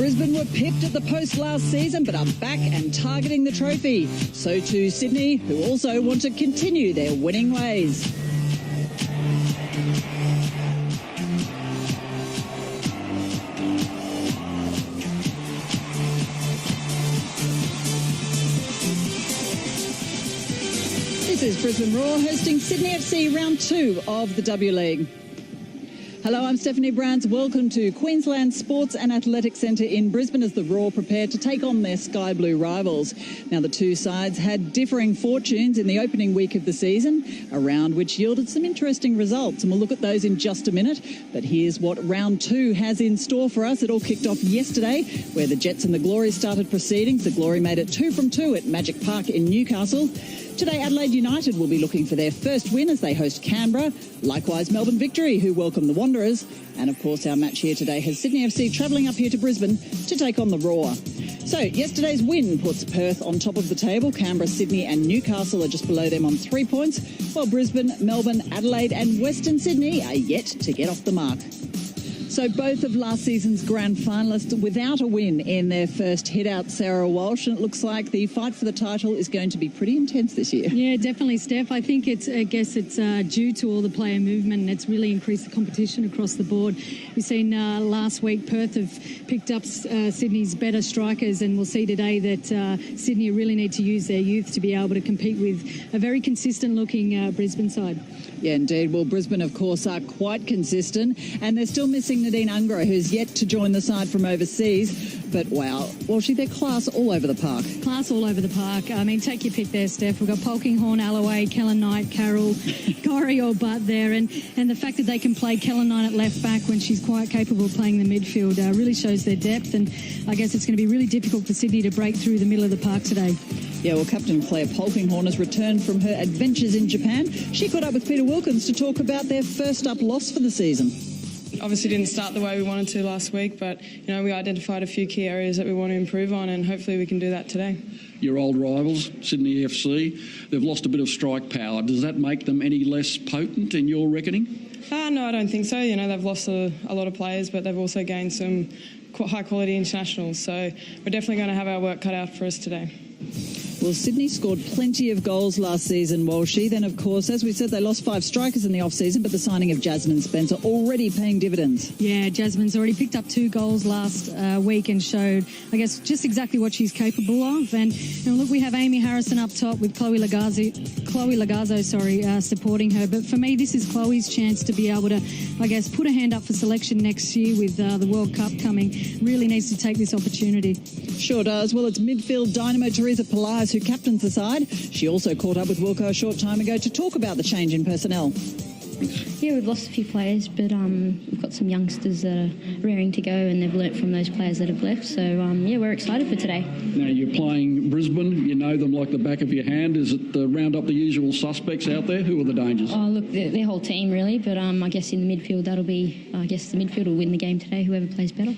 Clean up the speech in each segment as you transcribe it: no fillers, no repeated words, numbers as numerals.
Brisbane were pipped at the post last season but are back and targeting the trophy. So too Sydney, who also want to continue their winning ways. This is Brisbane Roar hosting Sydney FC round 2 of the W League. Hello, I'm Stephanie Brands. Welcome to Queensland Sports and Athletic Centre in Brisbane as the Roar prepare to take on their Sky Blue rivals. Now, the two sides had differing fortunes in the opening week of the season, a round which yielded some interesting results, and we'll look at those in just a minute. But here's what round 2 has in store for us. It all kicked off yesterday, where the Jets and the Glory started proceedings. The Glory made it 2 from 2 at Magic Park in Newcastle. Today, Adelaide United will be looking for their first win as they host Canberra. Likewise, Melbourne Victory, who welcome the Wanderers. And, of course, our match here today has Sydney FC travelling up here to Brisbane to take on the Roar. So, yesterday's win puts Perth on top of the table. Canberra, Sydney and Newcastle are just below them on 3 points, while Brisbane, Melbourne, Adelaide and Western Sydney are yet to get off the mark. So both of last season's grand finalists without a win in their first hit-out, Sarah Walsh, and it looks like the fight for the title is going to be pretty intense this year. Yeah, definitely, Steph. I think it's due to all the player movement, and it's really increased the competition across the board. We've seen last week Perth have picked up Sydney's better strikers, and we'll see today that Sydney really need to use their youth to be able to compete with a very consistent-looking Brisbane side. Yeah, indeed. Well, Brisbane, of course, are quite consistent, and they're still missing Nadine Ungra, who's yet to join the side from overseas. But, wow, Walshy, they're class all over the park. Class all over the park. I mean, take your pick there, Steph. We've got Polkinghorn, Alloway, Kellen Knight, Carroll, Gorry or Butt there. And the fact that they can play Kellen Knight at left back when she's quite capable of playing the midfield really shows their depth. And I guess it's going to be really difficult for Sydney to break through the middle of the park today. Yeah, well, Captain Claire Polkinghorn has returned from her adventures in Japan. She caught up with Peter Wilkins to talk about their first up loss for the season. Obviously didn't start the way we wanted to last week, but we identified a few key areas that we want to improve on, and hopefully we can do that today. Your old rivals, Sydney FC, they've lost a bit of strike power. Does that make them any less potent in your reckoning? No, I don't think so. They've lost a lot of players, but they've also gained some high-quality internationals. So we're definitely going to have our work cut out for us today. Well, Sydney scored plenty of goals last season, Walshy. Then, of course, as we said, they lost 5 strikers in the off-season, but the signing of Jasmine Spencer already paying dividends. Yeah, Jasmine's already picked up 2 goals last week and showed, I guess, just exactly what she's capable of. And look, we have Amy Harrison up top with Chloe Lagazzo, supporting her. But for me, this is Chloe's chance to be able to, I guess, put her hand up for selection next year with the World Cup coming. Really needs to take this opportunity. Sure does. Well, it's midfield dynamo Teresa Pelaez who captains the side. She also caught up with Wilco a short time ago to talk about the change in personnel. Yeah, we've lost a few players, but we've got some youngsters that are raring to go, and they've learnt from those players that have left. So, we're excited for today. Now, you're playing Brisbane. You know them like the back of your hand. Is it round up the usual suspects out there? Who are the dangers? Oh, look, their whole team, really. But I guess in the midfield, the midfield will win the game today, whoever plays better.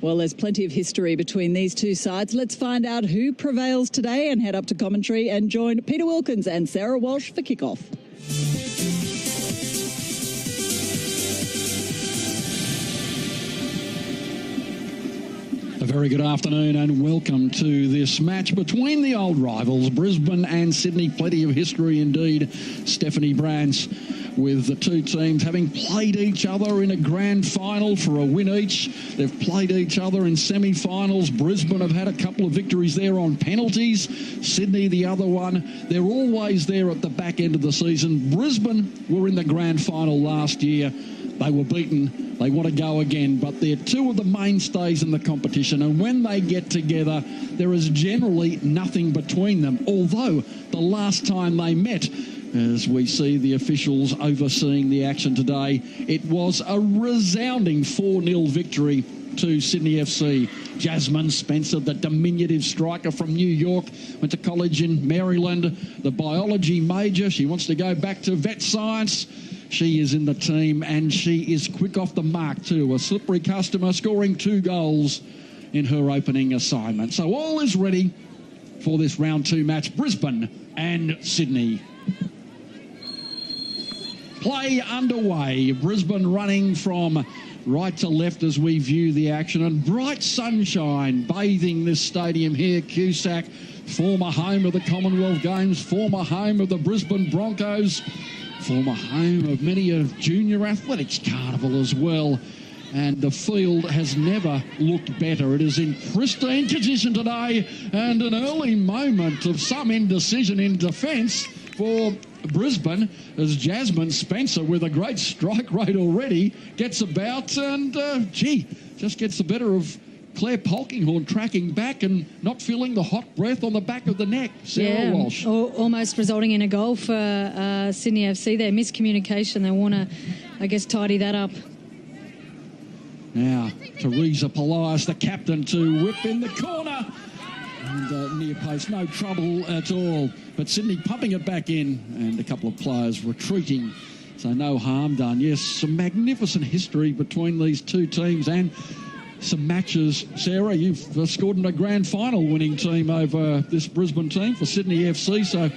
Well, there's plenty of history between these two sides. Let's find out who prevails today and head up to commentary and join Peter Wilkins and Sarah Walsh for kickoff. A very good afternoon and welcome to this match between the old rivals, Brisbane and Sydney. Plenty of history indeed. Stephanie Brands with the two teams having played each other in a grand final for a win each. They've played each other in semi-finals. Brisbane have had a couple of victories there on penalties. Sydney, the other one. They're always there at the back end of the season. Brisbane were in the grand final last year. They were beaten. They want to go again, but they're two of the mainstays in the competition, and when they get together, there is generally nothing between them, although the last time they met, as we see the officials overseeing the action today, it was a resounding 4-0 victory to Sydney FC. Jasmine Spencer, the diminutive striker from New York, went to college in Maryland, the biology major. She wants to go back to vet science. She is in the team and she is quick off the mark too. A slippery customer, scoring 2 goals in her opening assignment. So all is ready for this round 2 match, Brisbane and Sydney. Play underway. Brisbane running from right to left as we view the action, and bright sunshine bathing this stadium here. Cusack, former home of the Commonwealth Games, former home of the Brisbane Broncos, former home of many a junior athletics carnival as well. And the field has never looked better. It is in pristine condition today, and an early moment of some indecision in defence for Brisbane as Jasmine Spencer, with a great strike rate already, gets about and, just gets the better of Claire Polkinghorne, tracking back and not feeling the hot breath on the back of the neck. Sarah Walsh. Almost resulting in a goal for Sydney FC there. Miscommunication. They want to, I guess, tidy that up. Now, Teresa Polias, the captain, to whip in the corner. And near post, no trouble at all. But Sydney pumping it back in, and a couple of players retreating. So no harm done. Yes, some magnificent history between these two teams and some matches. Sarah, you've scored in a grand final winning team over this Brisbane team for Sydney FC. So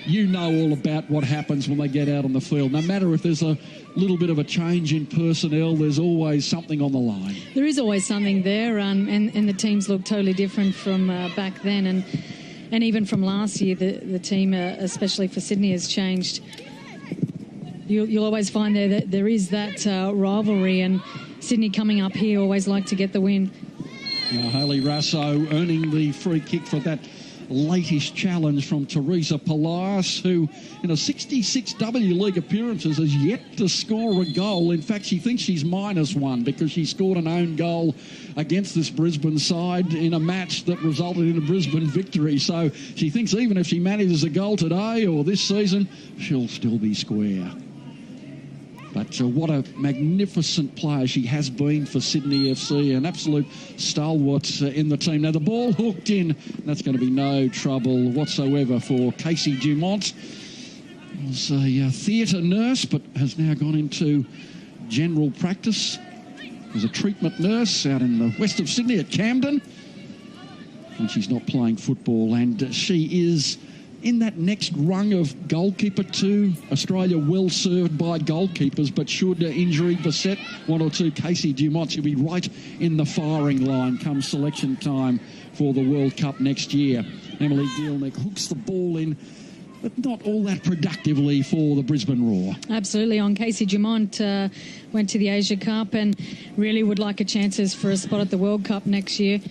you know all about what happens when they get out on the field. No matter if there's a little bit of a change in personnel, there's always something on the line. There is always something there, and the teams look totally different from back then, and even from last year. The team, especially for Sydney, has changed. You'll always find that there is that rivalry, and Sydney coming up here always like to get the win. Now, Hayley Rasso earning the free kick for that latest challenge from Teresa Polias, who in a 66 W League appearances has yet to score a goal. In fact, she thinks she's -1 because she scored an own goal against this Brisbane side in a match that resulted in a Brisbane victory. So she thinks even if she manages a goal today or this season, she'll still be square. But what a magnificent player she has been for Sydney FC, an absolute stalwart in the team. Now the ball hooked in, that's going to be no trouble whatsoever for Casey Dumont. Was a theatre nurse, but has now gone into general practice as a treatment nurse out in the west of Sydney at Camden. And she's not playing football, and she is in that next rung of goalkeeper to Australia, well served by goalkeepers, but should injury beset one or two, Casey Dumont, she'll be right in the firing line come selection time for the World Cup next year. Emily Gielnick hooks the ball in, but not all that productively for the Brisbane Roar. Absolutely. On Casey Dumont, went to the Asia Cup and really would like a chances for a spot at the World Cup next year.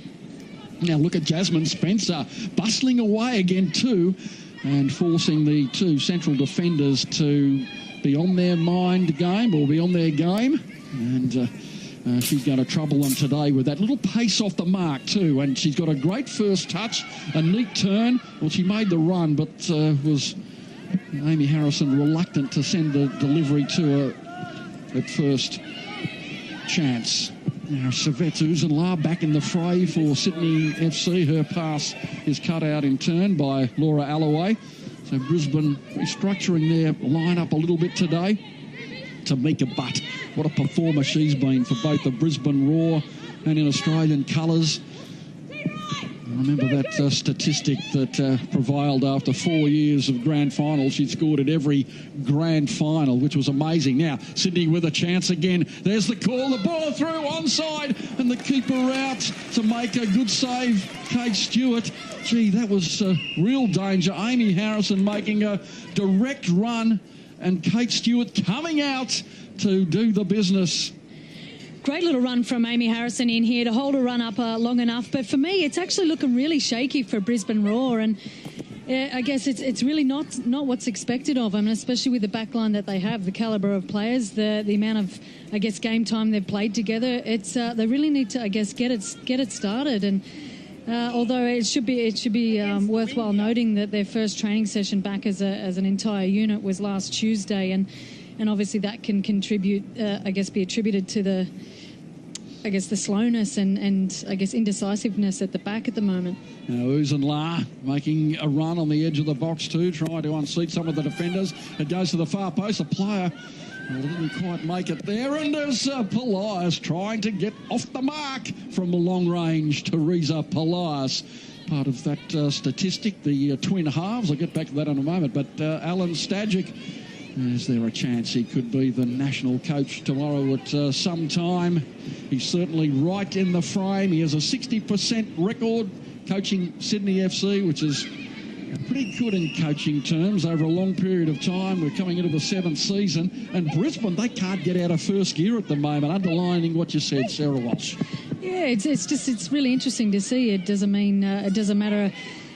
Now look at Jasmine Spencer bustling away again too, and forcing the two central defenders to be on their mind game or be on their game. And she's going to trouble them today with that little pace off the mark too. And she's got a great first touch, a neat turn. Well, she made the run, but was Amy Harrison reluctant to send the delivery to her at first chance. Now, Savette Uzenla back in the fray for Sydney FC. Her pass is cut out in turn by Laura Alloway. So Brisbane restructuring their line-up a little bit today. Tamika Butt, what a performer she's been for both the Brisbane Roar and in Australian colours. I remember that statistic that prevailed after 4 years of grand finals. She'd scored at every grand final, which was amazing. Now, Sydney with a chance again. There's the call, the ball through, onside, and the keeper out to make a good save, Kate Stewart. Gee, that was real danger. Amy Harrison making a direct run, and Kate Stewart coming out to do the business. Great little run from Amy Harrison in here to hold a run up long enough. But for me, it's actually looking really shaky for Brisbane Roar. And I guess it's really not what's expected of them, and especially with the backline that they have, the calibre of players, the amount of, I guess, game time they've played together. It's they really need to, I guess, get it started. And although it should be worthwhile noting that their first training session back as an entire unit was last Tuesday, and obviously that can contribute, I guess, be attributed to the slowness and I guess indecisiveness at the back at the moment. Now Uzenla making a run on the edge of the box too, trying to unseat some of the defenders. It goes to the far post. The player didn't quite make it there, and there's Polias trying to get off the mark from the long range. Teresa Polias, part of that statistic, the twin halves. I'll get back to that in a moment. But Alan Stajic Is there a chance he could be the national coach tomorrow at some time? He's certainly right in the frame. He has a 60% record coaching Sydney FC, which is pretty good in coaching terms over a long period of time. We're coming into the 7th season. And Brisbane, they can't get out of first gear at the moment, underlining what you said, Sarah Walsh. Yeah, it's really interesting to see. It doesn't matter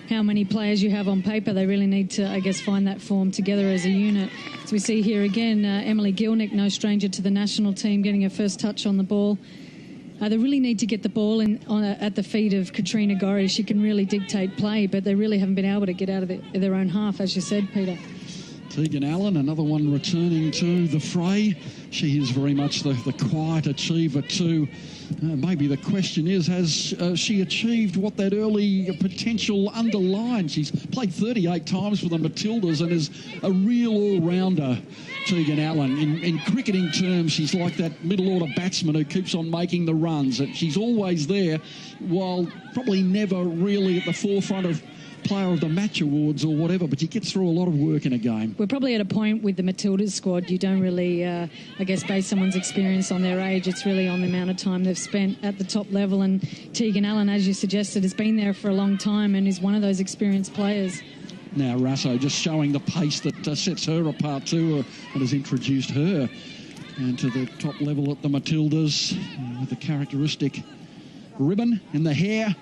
how many players you have on paper. They really need to, I guess, find that form together as a unit. As we see here again, Emily Gilnick, no stranger to the national team, getting her first touch on the ball. They really need to get the ball at the feet of Katrina Gorry. She can really dictate play, but they really haven't been able to get out of their own half, as you said, Peter. Tegan Allen, another one returning to the fray. She is very much the quiet achiever too. Maybe the question is, has she achieved what that early potential underlined? She's played 38 times for the Matildas and is a real all-rounder, Tegan Allen. In cricketing terms, she's like that middle-order batsman who keeps on making the runs. And she's always there, while probably never really at the forefront of Player of the Match awards or whatever, but she gets through a lot of work in a game. We're probably at a point with the Matildas squad, you don't really, I guess, base someone's experience on their age. It's really on the amount of time they've spent at the top level. And Tegan Allen, as you suggested, has been there for a long time and is one of those experienced players. Now Rasso just showing the pace that sets her apart too, and has introduced her into the top level at the Matildas with the characteristic ribbon in the hair.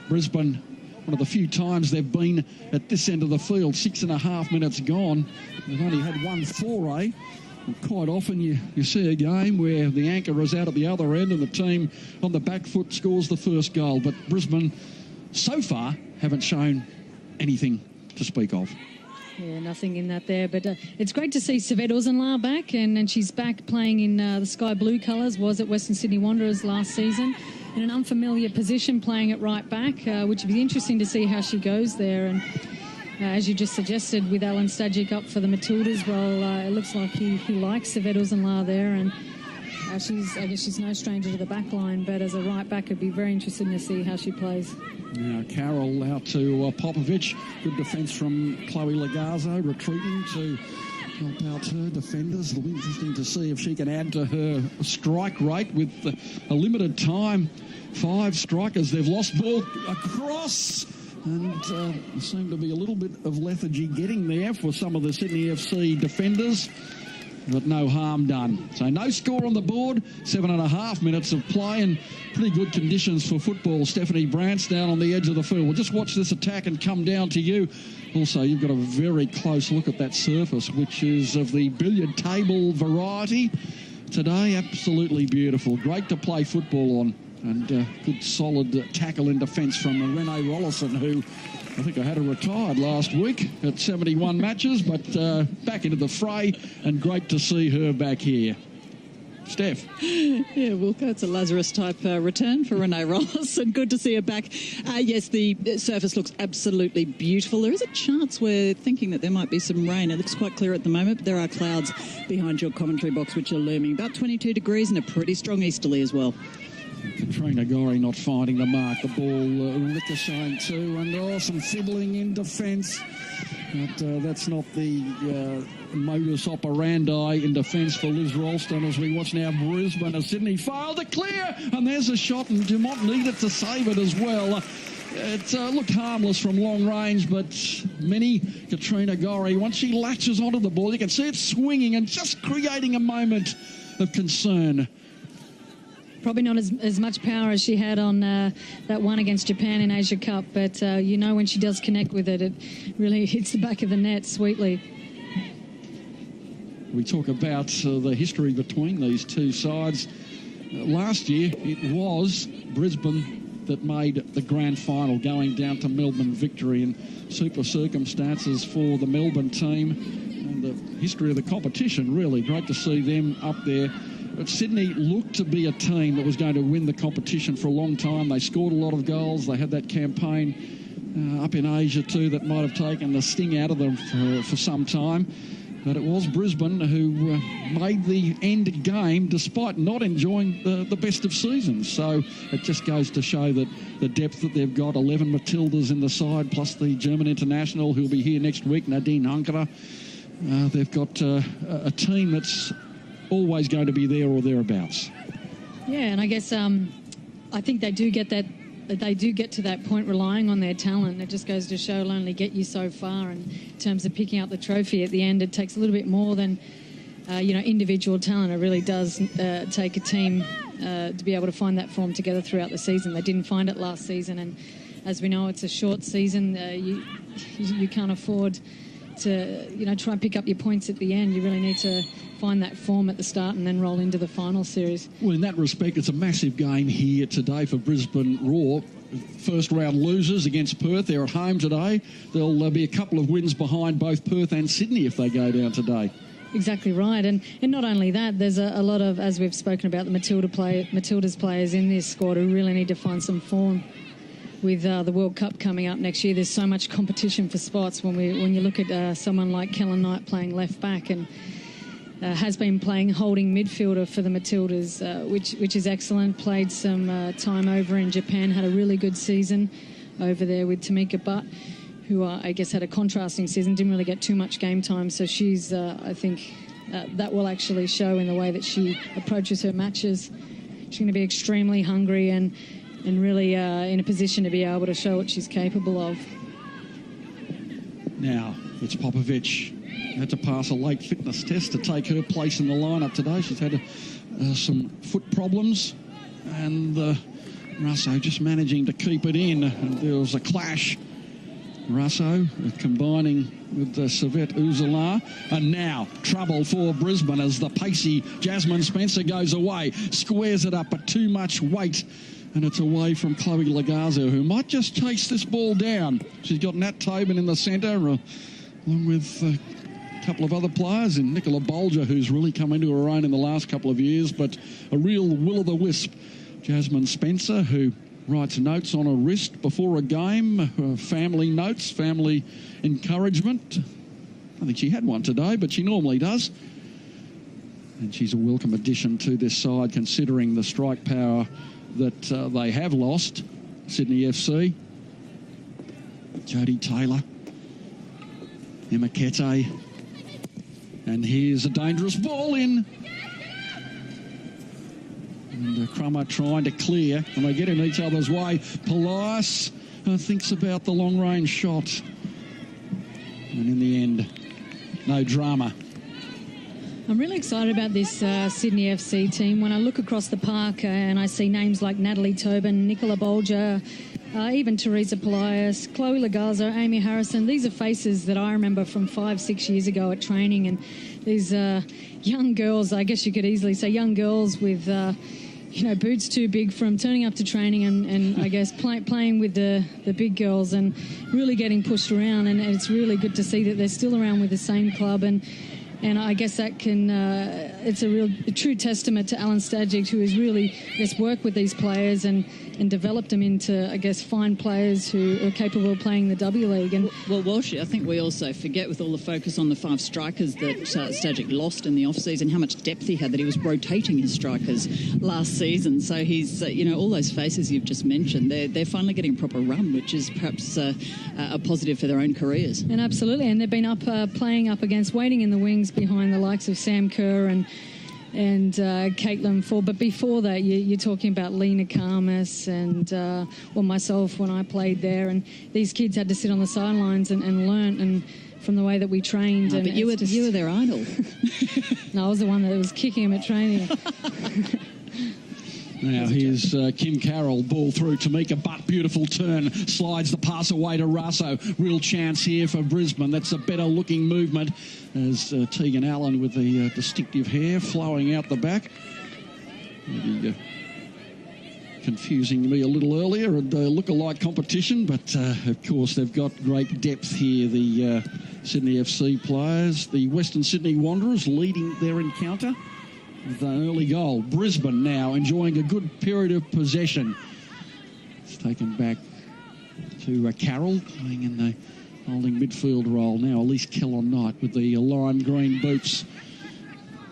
Brisbane, one of the few times they've been at this end of the field, 6.5 minutes gone. They've only had one foray. And quite often you see a game where the anchor is out at the other end and the team on the back foot scores the first goal. But Brisbane, so far, haven't shown anything to speak of. Yeah, nothing in that there. But it's great to see Savette Ozenla back, and she's back playing in the sky blue colours, was at Western Sydney Wanderers last season. In an unfamiliar position, playing at right back, which would be interesting to see how she goes there. And as you just suggested, with Alan Stajic up for the Matildas, well, it looks like he likes Savette Ozenla there, and I guess she's no stranger to the back line, but as a right back, it'd be very interesting to see how she plays. Now Carroll out to Popovic. Good defence from Chloe Lagazzo, retreating to help out her defenders. It'll be interesting to see if she can add to her strike rate with a limited time. 5 strikers. They've lost ball across, and there seemed to be a little bit of lethargy getting there for some of the Sydney FC defenders, but no harm done. So no score on the board, 7.5 minutes of play, and pretty good conditions for football. Stephanie Brantz down on the edge of the field. We'll just watch this attack and come down to you. Also, you've got a very close look at that surface, which is of the billiard table variety today. Absolutely beautiful. Great to play football on. And good solid tackle in defence from Renee Rollison, who I think I had her retired last week at 71 matches, but back into the fray, and great to see her back here. Steph. Yeah, Wilco, it's a Lazarus-type return for Renee Rollison. Good to see her back. Yes, the surface looks absolutely beautiful. There is a chance we're thinking that there might be some rain. It looks quite clear at the moment, but there are clouds behind your commentary box which are looming. About 22 degrees and a pretty strong easterly as well. Katrina Gorry not finding the mark. The ball ricocheting too, and some fiddling in defence. But that's not the modus operandi in defence for Liz Ralston, as we watch now Brisbane and Sydney fail to clear. And there's a shot, and Dumont needed to save it as well. It looked harmless from long range, but Katrina Gorry, once she latches onto the ball, you can see it swinging and just creating a moment of concern. Probably not as much power as she had on that one against Japan in Asia Cup, but when she does connect with it, it really hits the back of the net sweetly. We talk about the history between these two sides. Last year, it was Brisbane that made the grand final, going down to Melbourne victory in super circumstances for the Melbourne team. And the history of the competition, really great to see them up there. But Sydney looked to be a team that was going to win the competition for a long time. They scored a lot of goals. They had that campaign up in Asia too that might have taken the sting out of them for some time. But it was Brisbane who made the end game despite not enjoying the best of seasons. So it just goes to show that the depth that they've got, 11 Matildas in the side, plus the German international who'll be here next week, Nadine Hunkerer. they've got a team that's always going to be there or thereabouts. Yeah, and I guess I think they do get that. They do get to that point relying on their talent. It just goes to show it'll only get you so far. And in terms of picking up the trophy at the end, it takes a little bit more than individual talent. It really does take a team to be able to find that form together throughout the season. They didn't find it last season, and as we know, it's a short season. You can't afford to try and pick up your points at the end. You really need to find that form at the start and then roll into the final series. Well, in that respect, it's a massive game here today for Brisbane Roar. First round losers against Perth. They're at home today. There'll be a couple of wins behind both Perth and Sydney if they go down today. Exactly right. And not only that, there's a lot of, as we've spoken about, the Matildas players in this squad who really need to find some form with the World Cup coming up next year. There's so much competition for spots when you look at someone like Kellen Knight playing left back and has been playing holding midfielder for the Matildas, which is excellent. Played some time over in Japan, had a really good season over there with Tamika Butt, who I guess had a contrasting season, didn't really get too much game time. So she's, I think, that will actually show in the way that she approaches her matches. She's going to be extremely hungry and really in a position to be able to show what she's capable of. Now, it's Popovic. Had to pass a late fitness test to take her place in the lineup today. She's had some foot problems, and Russo just managing to keep it in. And there was a clash. Russo combining with Savette Uzala. And now trouble for Brisbane as the pacey Jasmine Spencer goes away. Squares it up, but too much weight. And it's away from Chloe Lagazo, who might just chase this ball down. She's got Nat Tobin in the centre, along with a couple of other players, and Nicola Bolger, who's really come into her own in the last couple of years, but a real will-o'-the-wisp. Jasmine Spencer, who writes notes on her wrist before a game, family notes, family encouragement. I think she had one today, but she normally does. And she's a welcome addition to this side, considering the strike power that they have lost. Sydney FC. Jodie Taylor. Emma Kete. And here's a dangerous ball in. And Crummer trying to clear, and they get in each other's way. Polias thinks about the long-range shot. And in the end, no drama. I'm really excited about this Sydney FC team. When I look across the park and I see names like Natalie Tobin, Nicola Bolger, even Teresa Polias, Chloe Lagazo, Amy Harrison. These are faces that I remember from 5-6 years ago at training. And these young girls, I guess you could easily say young girls with, boots too big from turning up to training and I guess playing with the big girls and really getting pushed around. And it's really good to see that they're still around with the same club. And I guess that can, it's a true testament to Alan Stajic, who has really worked with these players and developed them into, I guess, fine players who are capable of playing the W League. And well, Walsh, I think we also forget, with all the focus on the 5 strikers that Stajic lost in the off-season, how much depth he had, that he was rotating his strikers last season. So he's, all those faces you've just mentioned, they're finally getting a proper run, which is perhaps a positive for their own careers. And absolutely, and they've been playing up against, waiting in the wings behind the likes of Sam Kerr and Caitlin Ford. But before that, you're talking about Lena Karmas and myself when I played there. And these kids had to sit on the sidelines and learn and from the way that we trained. But you were their idol. No, I was the one that was kicking them at training. Now here's Kim Carroll, ball through Tamika Butt, beautiful turn, slides the pass away to Russo. Real chance here for Brisbane. That's a better looking movement as Tegan Allen with the distinctive hair flowing out the back. Maybe confusing me a little earlier, and look-alike competition, but of course they've got great depth here, the Sydney FC players. The Western Sydney Wanderers leading their encounter with an early goal. Brisbane now enjoying a good period of possession. It's taken back to Carroll, playing in the holding midfield role now. Elise Keller-Knight with the lime green boots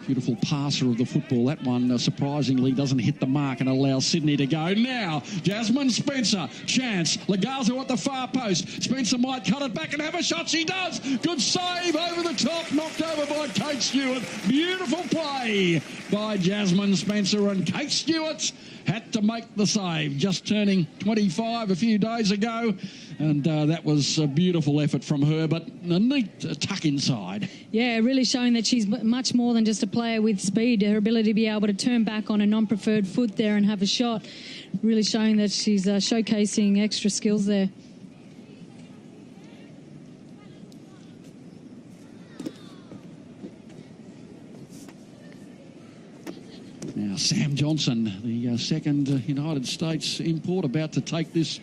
Beautiful passer of the football. That one, surprisingly, doesn't hit the mark and allows Sydney to go. Now, Jasmine Spencer. Chance. Legazo at the far post. Spencer might cut it back and have a shot. She does. Good save over the top. Knocked over by Kate Stewart. Beautiful play by Jasmine Spencer. And Kate Stewart had to make the save. Just turning 25 a few days ago. And that was a beautiful effort from her, but a neat tuck inside. Yeah, really showing that she's much more than just a player with speed. Her ability to be able to turn back on a non-preferred foot there and have a shot. Really showing that she's showcasing extra skills there. Now, Sam Johnson, the second United States import, about to take this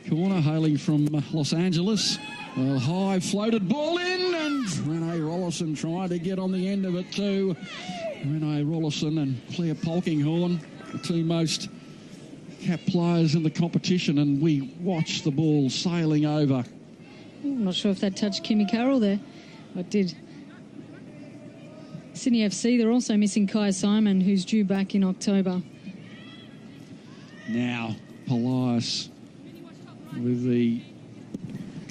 corner, hailing from Los Angeles. Well, high floated ball in, and Renee Rollison trying to get on the end of it too. Renee Rollison and Claire Polkinghorn, the two most capped players in the competition, and we watch the ball sailing over. I'm not sure if that touched Kimmy Carroll there. It did. Sydney FC, they're also missing Kaya Simon, who's due back in October. Now, Polias with the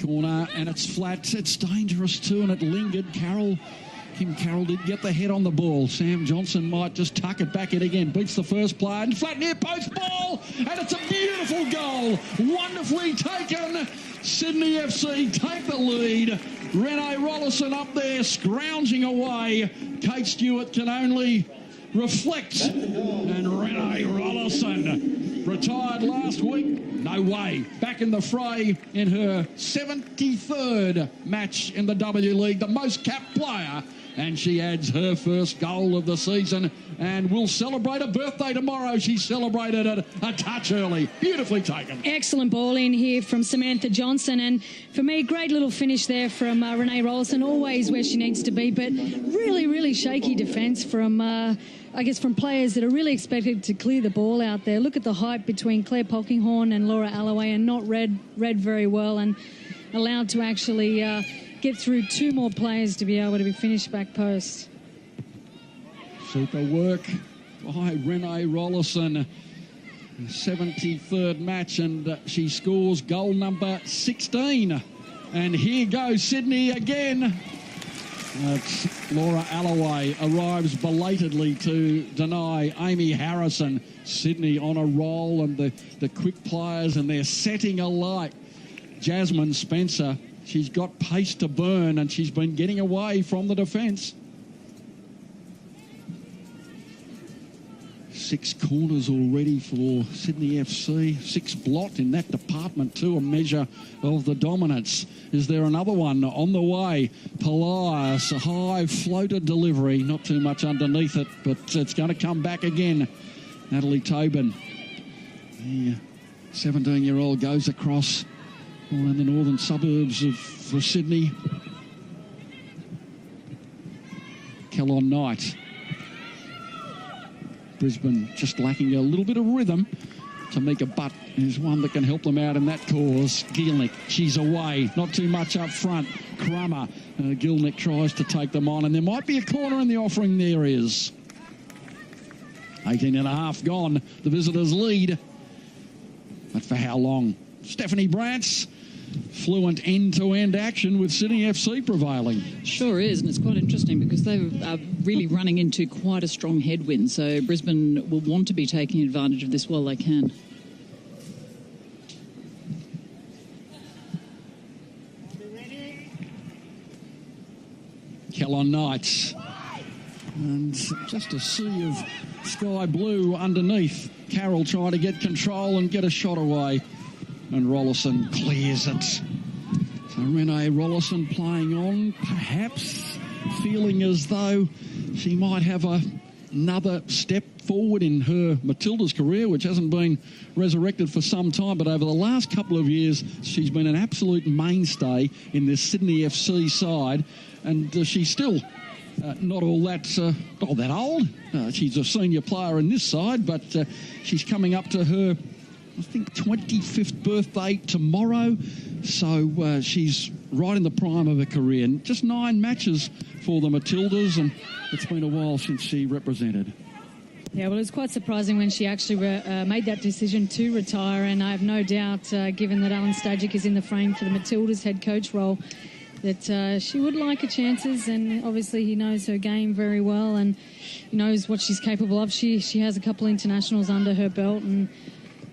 corner, and it's flat. It's dangerous too, and it lingered. Kim Carroll did get the head on the ball. Sam Johnson might just tuck it back in again. Beats the first player, and flat near post ball, and it's a beautiful goal. Wonderfully taken. Sydney FC take the lead. Renee Rollison up there scrounging away. Kate Stewart can only reflect, and Renee Rollison, retired last week, no way, back in the fray in her 73rd match in the W League, the most capped player, and she adds her first goal of the season and will celebrate a birthday tomorrow. She celebrated it a touch early. Beautifully taken. Excellent ball in here from Samantha Johnson, and for me, great little finish there from Renee Rollison, always where she needs to be, but really, really shaky defence from from players that are really expected to clear the ball out there. Look at the height between Claire Polkinghorn and Laura Alloway, and not read very well, and allowed to actually get through two more players to be able to be finished back post. Super work by Renee Rollison. 73rd match, and she scores goal number 16. And here goes Sydney again. Laura Alloway arrives belatedly to deny Amy Harrison. Sydney on a roll, and the quick players, and they're setting alight. Jasmine Spencer, she's got pace to burn, and she's been getting away from the defence. 6 corners already for Sydney FC. 6 blot in that department too, a measure of the dominance. Is there another one on the way? Polias, a high floated delivery, not too much underneath it, but it's going to come back again. Natalie Tobin, the 17-year-old, goes across in the northern suburbs of Sydney. Kellon Knight. Brisbane just lacking a little bit of rhythm. Tamika Butt is one that can help them out in that cause. Gielnik, she's away, not too much up front. Crummer, Gielnik tries to take them on, and there might be a corner in the offering. There is. 18 and a half gone, the visitors lead. But for how long? Stephanie Brantz, fluent end-to-end action with Sydney FC prevailing. Sure is, and it's quite interesting because they are really running into quite a strong headwind, so Brisbane will want to be taking advantage of this while they can. Kellon Knight, and just a sea of sky blue underneath. Carroll trying to get control and get a shot away, and Rollison clears it. So Renee Rollison playing on, perhaps feeling as though she might have another step forward in her Matilda's career, which hasn't been resurrected for some time, but over the last couple of years she's been an absolute mainstay in this Sydney FC side, and she's still not all that old. She's a senior player in this side, but she's coming up to her, I think, 25th birthday tomorrow. So she's right in the prime of her career. And just 9 matches for the Matildas, and it's been a while since she represented. Yeah, well, it was quite surprising when she actually made that decision to retire, and I have no doubt, given that Alan Stajic is in the frame for the Matildas head coach role, that she would like her chances, and obviously he knows her game very well and knows what she's capable of. She has a couple of internationals under her belt, and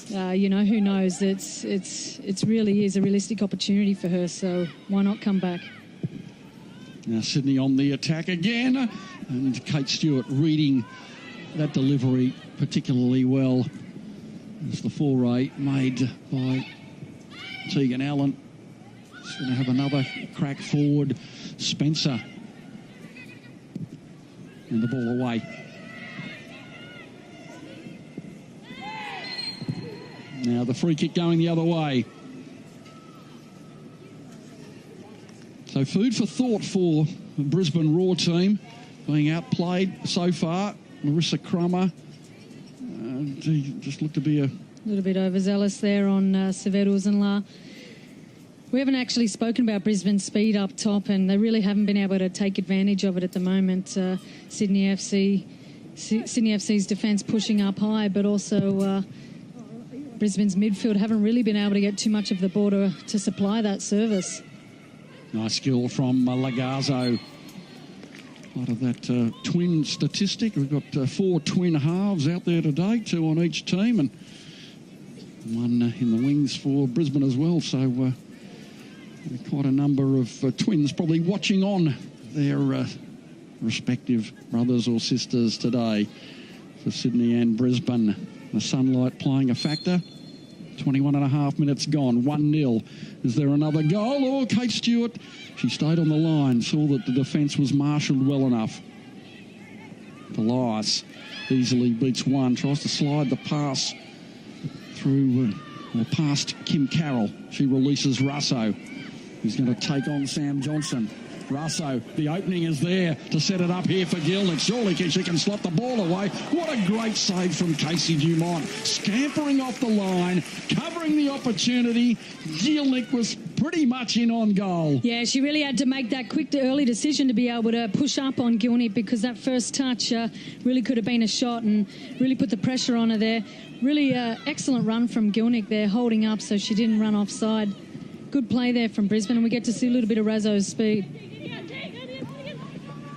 who knows? It's really is a realistic opportunity for her, so why not come back? Now Sydney on the attack again, and Kate Stewart reading that delivery particularly well. As the foray made by Tegan Allen. She's going to have another crack forward. Spencer. And the ball away. Now the free kick going the other way. So food for thought for the Brisbane Raw team. Being outplayed so far. Marissa Crummer just looked to be a little bit overzealous there on Severuzenla. We haven't actually spoken about Brisbane's speed up top, and they really haven't been able to take advantage of it at the moment. Sydney FC's defence pushing up high, but also Brisbane's midfield haven't really been able to get too much of the ball to supply that service. Nice skill from Lagazzo. Part of that twin statistic. We've got 4 twin halves out there today, 2 on each team, and 1 in the wings for Brisbane as well. So quite a number of twins probably watching on their respective brothers or sisters today for Sydney and Brisbane. The sunlight playing a factor. 21 and a half minutes gone, 1-0. Is there another goal? Oh, Kate Stewart, she stayed on the line, saw that the defence was marshalled well enough. Polias easily beats one, tries to slide the pass through, or past Kim Carroll. She releases Russo, who's going to take on Sam Johnson. Russo, the opening is there to set it up here for Gilnick. Surely she can slot the ball away. What a great save from Casey Dumont. Scampering off the line, covering the opportunity. Gilnick was pretty much in on goal. Yeah, she really had to make that quick, early decision to be able to push up on Gilnick, because that first touch really could have been a shot and really put the pressure on her there. Really excellent run from Gilnick there, holding up so she didn't run offside. Good play there from Brisbane, and we get to see a little bit of Razzo's speed.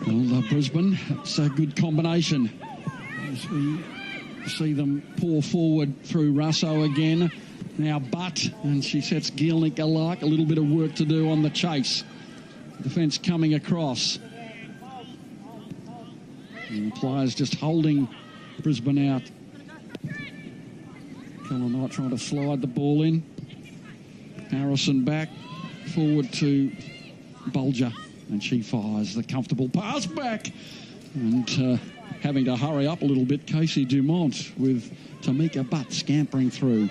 Well, Brisbane, it's a good combination. As we see them pour forward through Russo again. Now Butt, and she sets Gilnick alike. A little bit of work to do on the chase. Defence coming across. And the players just holding Brisbane out. Cullen Knight trying to slide the ball in. Harrison back, forward to Bulger. And she fires the comfortable pass back. And having to hurry up a little bit, Casey Dumont with Tamika Butt scampering through.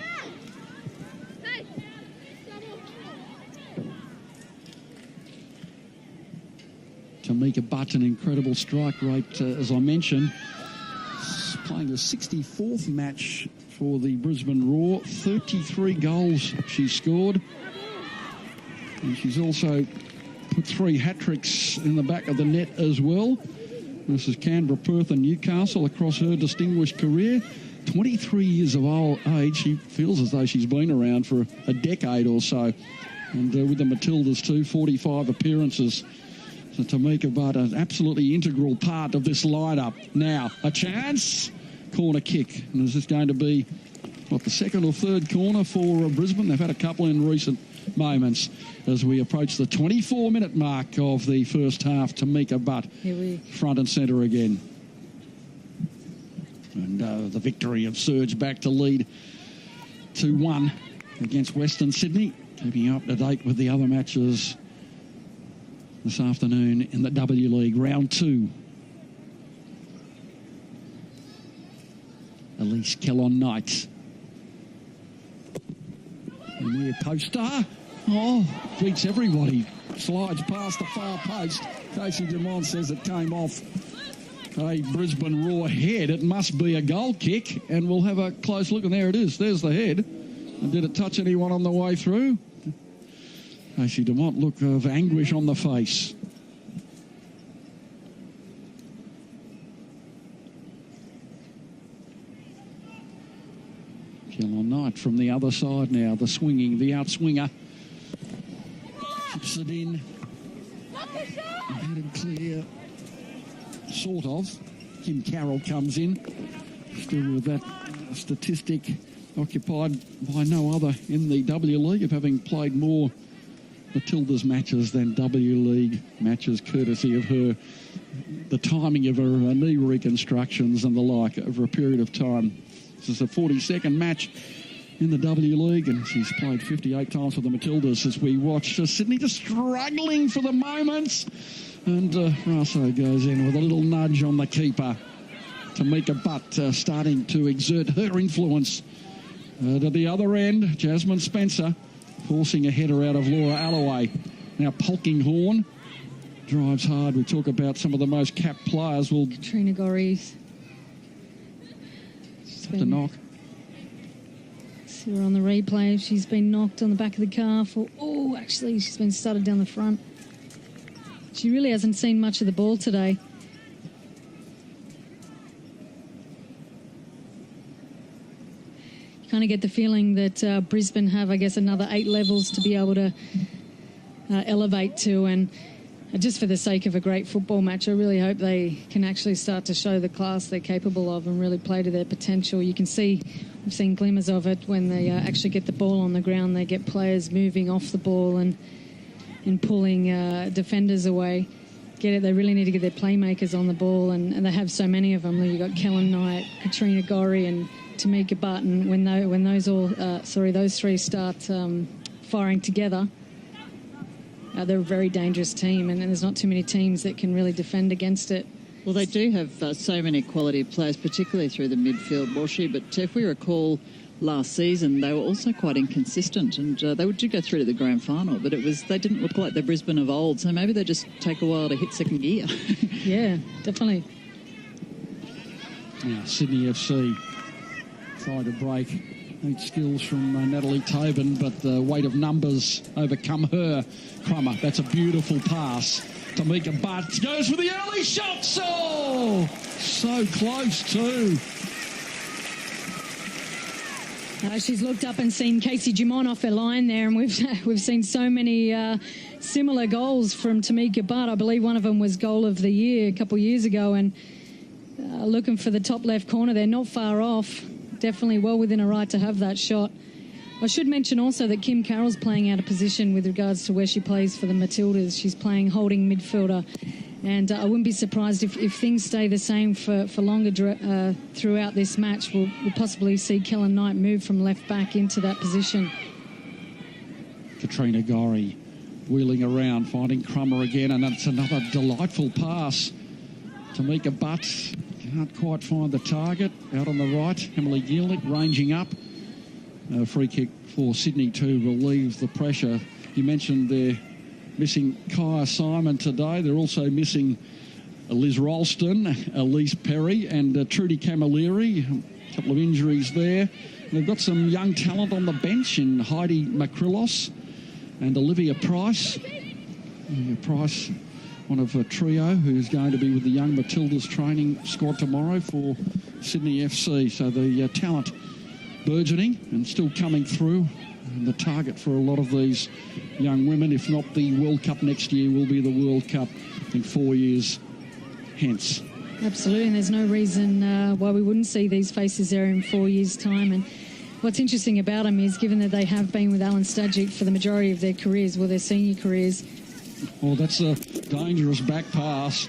Tamika Butt, an incredible strike rate, as I mentioned. Playing the 64th match for the Brisbane Roar. 33 goals she scored. And she's also put 3 hat-tricks in the back of the net as well. This is Canberra, Perth and Newcastle across her distinguished career. 23 years of old age. She feels as though she's been around for a decade or so. And with the Matildas too, 45 appearances. So Tamika Butt, an absolutely integral part of this lineup. Now, a chance. Corner kick. And is this going to be, the second or third corner for Brisbane? They've had a couple in recent moments as we approach the 24-minute mark of the first half. Tamika Butt front and centre again. And the victory of Surge back to lead 2-1 against Western Sydney. Keeping up to date with the other matches this afternoon in the W League, round 2. Elise Kellon-Knight. And near poster. Oh, beats everybody. Slides past the far post. Casey Dumont says it came off a Brisbane Roar head. It must be a goal kick, and we'll have a close look. And there it is. There's the head. And did it touch anyone on the way through? Casey Dumont, look of anguish on the face. Kellen Knight from the other side now, the outswinger. Chips it in. Headed clear. Sort of. Kim Carroll comes in. Still with that statistic occupied by no other in the W League of having played more Matilda's matches than W League matches, courtesy of her, the timing of her knee reconstructions and the like over a period of time. This is a 42nd match in the W League, and she's played 58 times for the Matildas as we watch Sydney just struggling for the moments. And Rasso goes in with a little nudge on the keeper. Tamika Butt starting to exert her influence. To the other end, Jasmine Spencer forcing a header out of Laura Alloway. Now Polkinghorne drives hard. We talk about some of the most capped players. Well, Katrina Gorries. The knock. See her on the replay. She's been knocked on the back of the calf. Actually, she's been started down the front. She really hasn't seen much of the ball today. You kind of get the feeling that Brisbane have, I guess, another 8 levels to be able to elevate to, and just for the sake of a great football match, I really hope they can actually start to show the class they're capable of and really play to their potential. You can see, we've seen glimmers of it when they actually get the ball on the ground. They get players moving off the ball and pulling defenders away. Get it? They really need to get their playmakers on the ball, and they have so many of them. You've got Kellen Knight, Katrina Gorry and Tamika Butt, and when those three start firing together, they're a very dangerous team, and there's not too many teams that can really defend against it. Well, they do have so many quality players, particularly through the midfield, Walshy. But if we recall last season, they were also quite inconsistent, and they did go through to the grand final, but they didn't look like the Brisbane of old, so maybe they just take a while to hit second gear. Yeah, definitely. Now, Sydney FC try to break. Neat skills from Natalie Tobin, but the weight of numbers overcome her. Crummer, that's a beautiful pass. Tamika Butt goes for the early shots. Oh, so close too. She's looked up and seen Casey Dumont off her line there, and we've seen so many similar goals from Tamika Butt. I believe one of them was goal of the year a couple of years ago, and looking for the top left corner there, not far off. Definitely well within her right to have that shot. I should mention also that Kim Carroll's playing out of position with regards to where she plays for the Matildas. She's playing holding midfielder, and I wouldn't be surprised if things stay the same for longer throughout this match. We'll possibly see Kellen Knight move from left back into that position. Katrina Gorry wheeling around, finding Crummer again, and that's another delightful pass. Tamika Butt can't quite find the target. Out on the right, Emily Gielnick ranging up. Free kick for Sydney to relieve the pressure. You mentioned they're missing Kaya Simon today. They're also missing Liz Ralston, Elise Perry and Trudy Camilleri. A couple of injuries there. And they've got some young talent on the bench in Heidi Makrilos and Olivia Price. Olivia Price, one of a trio who's going to be with the young Matildas training squad tomorrow for Sydney FC. So the talent burgeoning and still coming through. And the target for a lot of these young women, if not the World Cup next year, will be the World Cup in 4 years hence. Absolutely, and there's no reason why we wouldn't see these faces there in 4 years' time. And what's interesting about them is, given that they have been with Alan Stajic for the majority of their careers, their senior careers. Well, that's a dangerous back pass.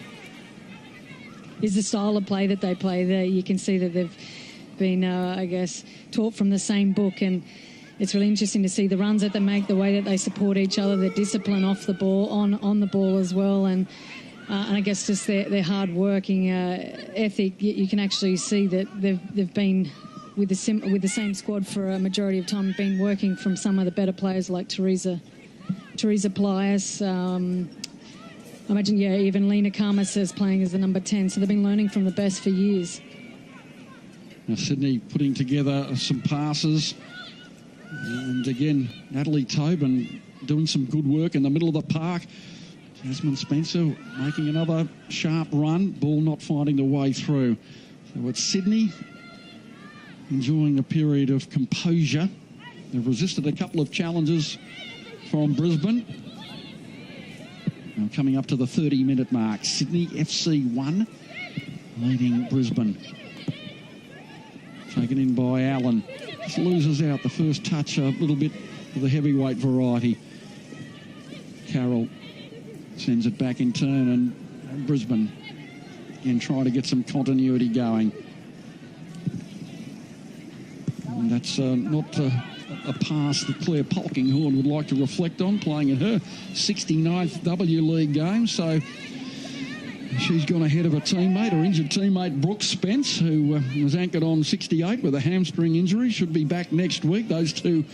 Is the style of play that they play there. You can see that they've been, taught from the same book, and it's really interesting to see the runs that they make, the way that they support each other, their discipline off the ball, on the ball as well, and I guess just their hard-working ethic. You can actually see that they've been with the same squad for a majority of time, been working from some of the better players like Teresa Plias. I imagine, even Lena Karmas is playing as the number 10, so they've been learning from the best for years. Now Sydney putting together some passes. And again, Natalie Tobin doing some good work in the middle of the park. Jasmine Spencer making another sharp run. Ball not finding the way through. So it's Sydney enjoying a period of composure. They've resisted a couple of challenges from Brisbane. Now coming up to the 30-minute mark. Sydney FC 1, leading Brisbane. Taken in by Allen. Just loses out the first touch a little bit of the heavyweight variety. Carroll sends it back in turn, and Brisbane again trying to get some continuity going. And that's not a pass that Claire Polkinghorne would like to reflect on, playing in her 69th W League game. So she's gone ahead of her teammate, her injured teammate Brooks Spence, who was anchored on 68 with a hamstring injury. Should be back next week. Those two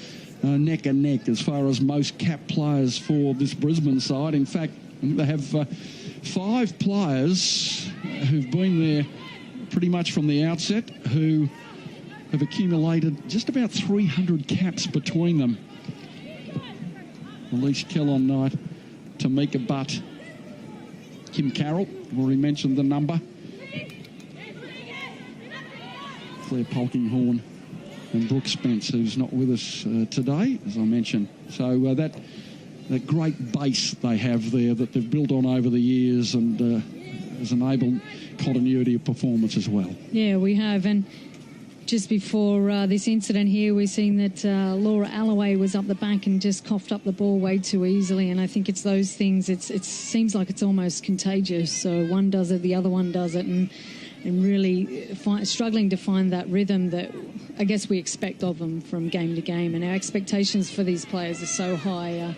neck and neck as far as most cap players for this Brisbane side. In fact, they have 5 players who've been there pretty much from the outset who have accumulated just about 300 caps between them. Elise Kellon-Knight, Tamika Butt, Kim Carroll, already mentioned the number, Claire Polkinghorne and Brooks Spence, who's not with us today, as I mentioned. So that great base they have there that they've built on over the years and has enabled continuity of performance as well. Yeah, we have. And just before this incident here, we've seen that Laura Alloway was up the back and just coughed up the ball way too easily. And I think it's those things, it seems like it's almost contagious. So one does it, the other one does it, and really struggling to find that rhythm that I guess we expect of them from game to game. And our expectations for these players are so high.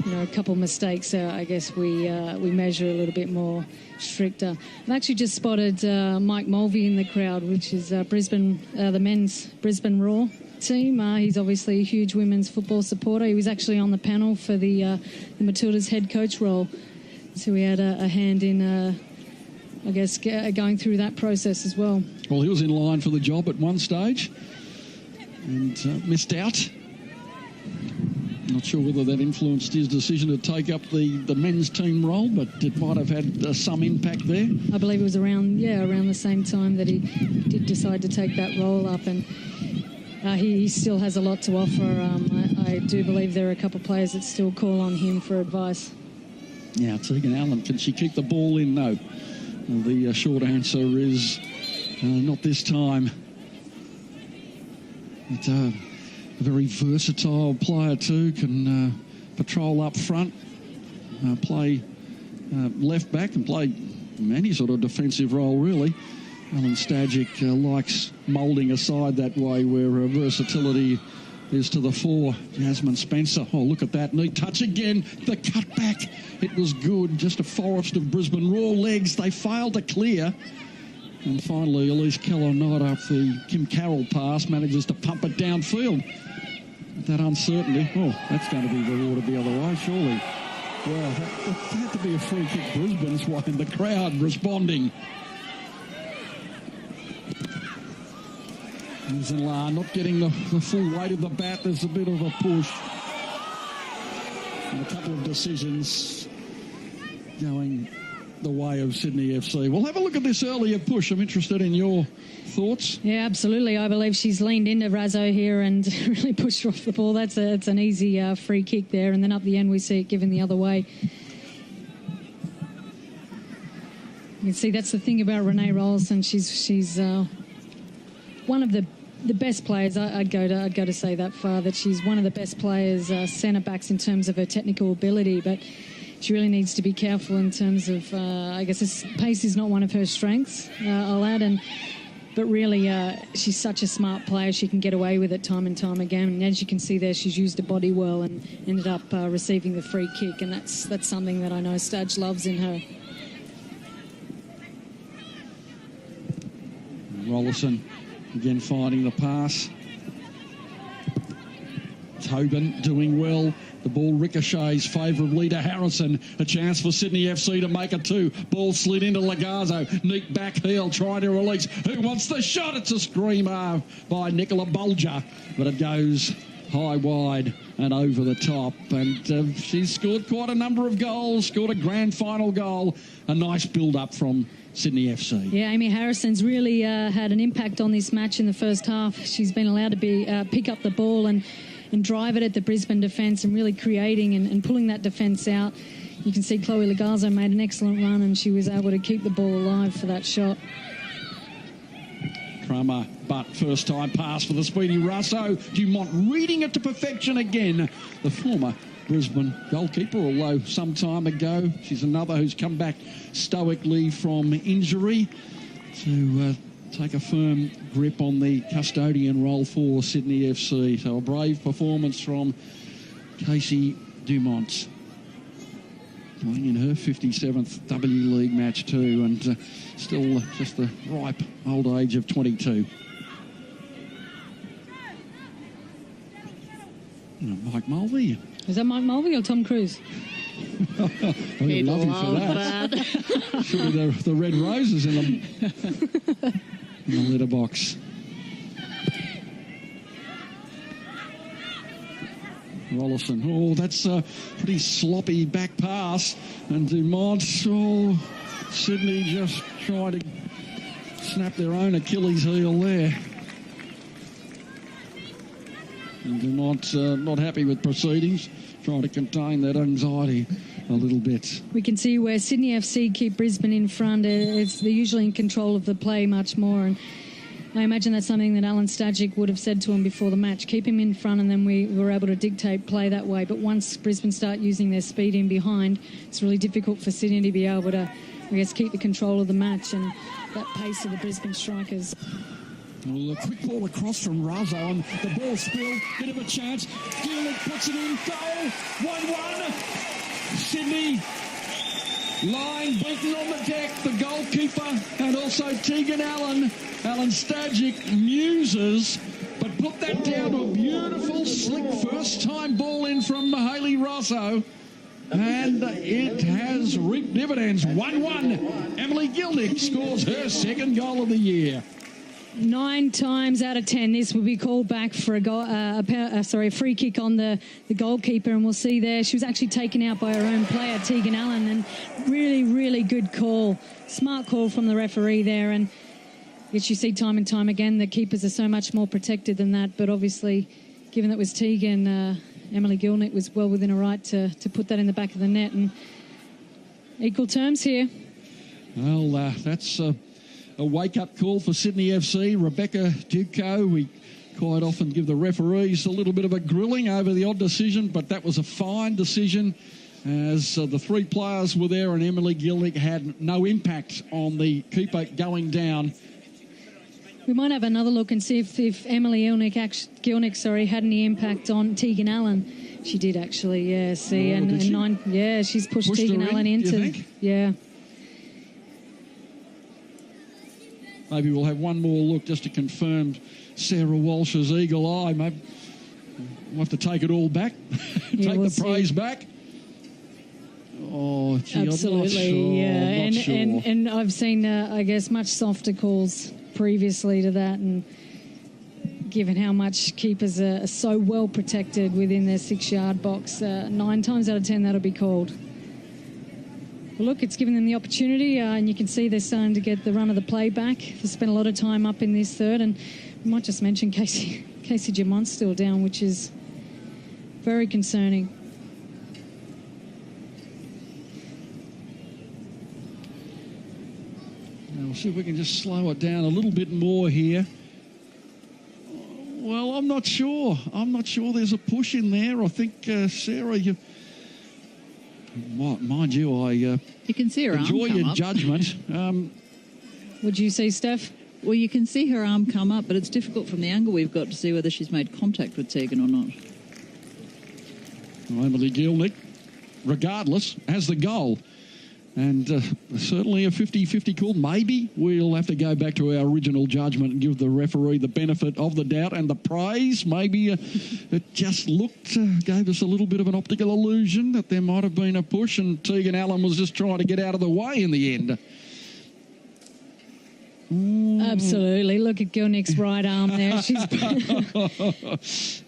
A couple of mistakes, I guess we measure a little bit more stricter. I've actually just spotted Mike Mulvey in the crowd, which is Brisbane, the men's Brisbane Roar team. He's obviously a huge women's football supporter. He was actually on the panel for the Matilda's head coach role. So we had a hand in, I guess, going through that process as well. Well, he was in line for the job at one stage and missed out. Not sure whether that influenced his decision to take up the men's team role, but it might have had some impact there. I believe it was around the same time that he did decide to take that role up, and he still has a lot to offer. I do believe there are a couple of players that still call on him for advice. Now, Tegan Allen, can she kick the ball in? No. The short answer is not this time. It's a very versatile player too, can patrol up front, play left back and play any sort of defensive role really. Alan Stajic likes moulding a side that way where versatility is to the fore. Jasmine Spencer, oh look at that, neat touch again, the cutback, it was good, just a forest of Brisbane Roar legs, they failed to clear. And finally, Elise Kellon-Knight, after the Kim Carroll pass, manages to pump it downfield. With that uncertainty, oh, that's going to be rewarded the other way, surely. Well, that had to be a free kick. Brisbane's way, and the crowd responding. Zilla not getting the full weight of the bat. There's a bit of a push. And a couple of decisions going the way of Sydney FC. We'll have a look at this earlier push. I'm interested in your thoughts. Yeah, absolutely. I believe she's leaned into Razzo here and really pushed her off the ball. It's an easy free kick there. And then up the end, we see it given the other way. You can see that's the thing about Renee Rollison. She's one of the best players. I'd go to say that far, that she's one of the best players, centre backs in terms of her technical ability, but she really needs to be careful in terms of, I guess, pace is not one of her strengths, I'll add, but really she's such a smart player. She can get away with it time and time again, and as you can see there, she's used her body well and ended up receiving the free kick, and that's something that I know Stadge loves in her. Rollison again finding the pass. Tobin doing well. The ball ricochets favourably to Harrison. A chance for Sydney FC to make it 2. Ball slid into Lagazzo. Neat back heel trying to release. Who wants the shot? It's a screamer by Nicola Bulger. But it goes high, wide and over the top. And she's scored quite a number of goals, scored a grand final goal. A nice build-up from Sydney FC. Yeah, Amy Harrison's really had an impact on this match in the first half. She's been allowed to pick up the ball and drive it at the Brisbane defence and really creating and pulling that defence out. You can see Chloe Lagazzo made an excellent run and she was able to keep the ball alive for that shot. Crummer, but first time pass for the speedy Russo. Dumont reading it to perfection again. The former Brisbane goalkeeper, although some time ago. She's another who's come back stoically from injury to take a firm grip on the custodian role for Sydney FC. So a brave performance from Casey Dumont. Playing in her 57th W League match too, and still just the ripe old age of 22. Mike Mulvey. Is that Mike Mulvey or Tom Cruise? We love him for that. Surely the red roses in the letterbox. Rollison. Oh, that's a pretty sloppy back pass. And Dumont, Sydney just trying to snap their own Achilles heel there. And Dumont not happy with proceedings, trying to contain that anxiety a little bit. We can see where Sydney FC keep Brisbane in front. They're usually in control of the play much more. And I imagine that's something that Alan Stajic would have said to him before the match. Keep him in front and then we were able to dictate play that way. But once Brisbane start using their speed in behind, it's really difficult for Sydney to be able to, I guess, keep the control of the match and that pace of the Brisbane strikers. Well, a quick ball across from Razzo and the ball spilled. Bit of a chance. Gillick puts it in. Goal. 1-1. Sydney. Line beaten on the deck, the goalkeeper, and also Tegan Allen. Alan Stajic muses, but put that down to a beautiful, slick first-time ball in from Mahaley Rosso. And it has reaped dividends. 1-1. Emily Gilnick scores her second goal of the year. 9 times out of 10, this will be called back for a free kick on the goalkeeper, and we'll see there she was actually taken out by her own player, Tegan Allen, and really, really good call. Smart call from the referee there, and as you see time and time again, the keepers are so much more protected than that, but obviously, given that it was Tegan, Emily Gilnick was well within her right to put that in the back of the net, and equal terms here. Well, that's a wake-up call for Sydney FC. Rebecca Duco, we quite often give the referees a little bit of a grilling over the odd decision, but that was a fine decision as the three players were there and Emily Gilnick had no impact on the keeper going down. We might have another look and see if Emily Gilnick had any impact on Tegan Allen. She did actually, yeah. See, she's pushed Tegan Allen into, yeah. Maybe we'll have one more look just to confirm Sarah Walsh's eagle eye. Maybe we'll have to take it all back, take the praise back. Oh, gee, absolutely, and I've seen, I guess, much softer calls previously to that, and given how much keepers are so well protected within their 6-yard box, 9 times out of 10 that'll be called. Well, look, it's given them the opportunity, and you can see they're starting to get the run of the play back. They spent a lot of time up in this third, and we might just mention Casey Dumont's still down, which is very concerning. Now we'll see if we can just slow it down a little bit more here. Well, I'm not sure. There's a push in there. I think, Sarah, mind you, you can see her enjoy arm your up. judgment. Would you say, Steph? Well, you can see her arm come up, but it's difficult from the angle we've got to see whether she's made contact with Tegan or not. Well, Emily Gilnick, regardless, has the goal. And certainly a 50-50 call. Maybe we'll have to go back to our original judgment and give the referee the benefit of the doubt and the praise. Maybe it just gave us a little bit of an optical illusion that there might have been a push and Tegan Allen was just trying to get out of the way in the end. Absolutely. Look at Gilnick's right arm there. She's, all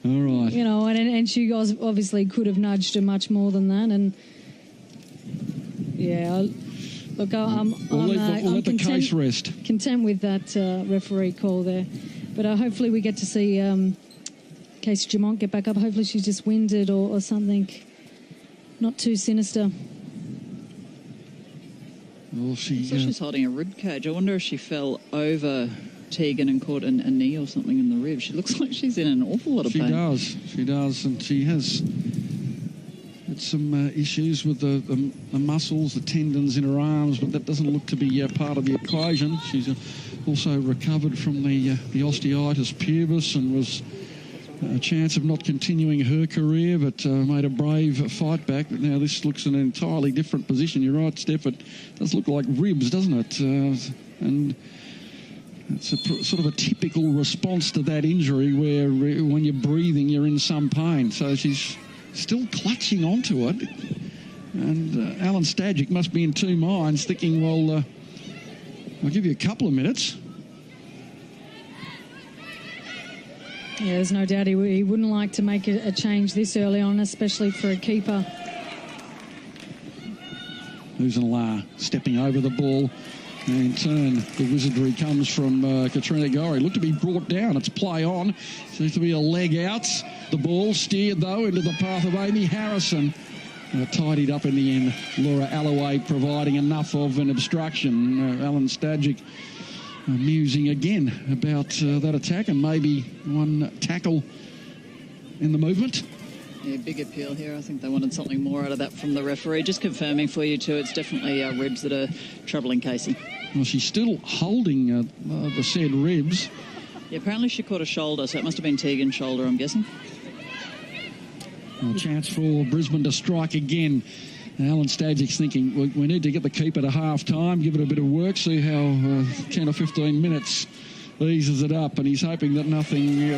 right. you know, and she obviously could have nudged her much more than that. And yeah, look, We'll let the case rest. Content with that referee call there, but hopefully we get to see Casey Dumont get back up. Hopefully she's just winded or something not too sinister. Well, she's holding a rib cage. I wonder if she fell over Tegan and caught a knee or something in the rib. She looks like she's in an awful lot of pain. She does, and she has had some issues with the muscles, the tendons in her arms, but that doesn't look to be part of the equation. She's also recovered from the osteitis pubis and was a chance of not continuing her career, but made a brave fight back. But now this looks an entirely different position. You're right, Steph. It does look like ribs, doesn't it? And it's sort of a typical response to that injury where when you're breathing, you're in some pain. So she's still clutching onto it. And Alan Stajic must be in two minds, thinking, well, I'll give you a couple of minutes. Yeah, there's no doubt he wouldn't like to make a change this early on, especially for a keeper. Uzenla stepping over the ball. And in turn, the wizardry comes from Katrina Gorry. Looked to be brought down. It's play on. Seems to be a leg out. The ball steered, though, into the path of Amy Harrison. Tidied up in the end. Laura Alloway providing enough of an obstruction. Alan Stajic musing again about that attack and maybe one tackle in the movement. Yeah, big appeal here. I think they wanted something more out of that from the referee. Just confirming for you, too, it's definitely ribs that are troubling Casey. Well, she's still holding the said ribs. Yeah, apparently she caught a shoulder, so it must have been Tegan's shoulder, I'm guessing. A chance for Brisbane to strike again. Alan Stadzic's thinking, we need to get the keeper to half-time, give it a bit of work, see how 10 or 15 minutes eases it up, and he's hoping that nothing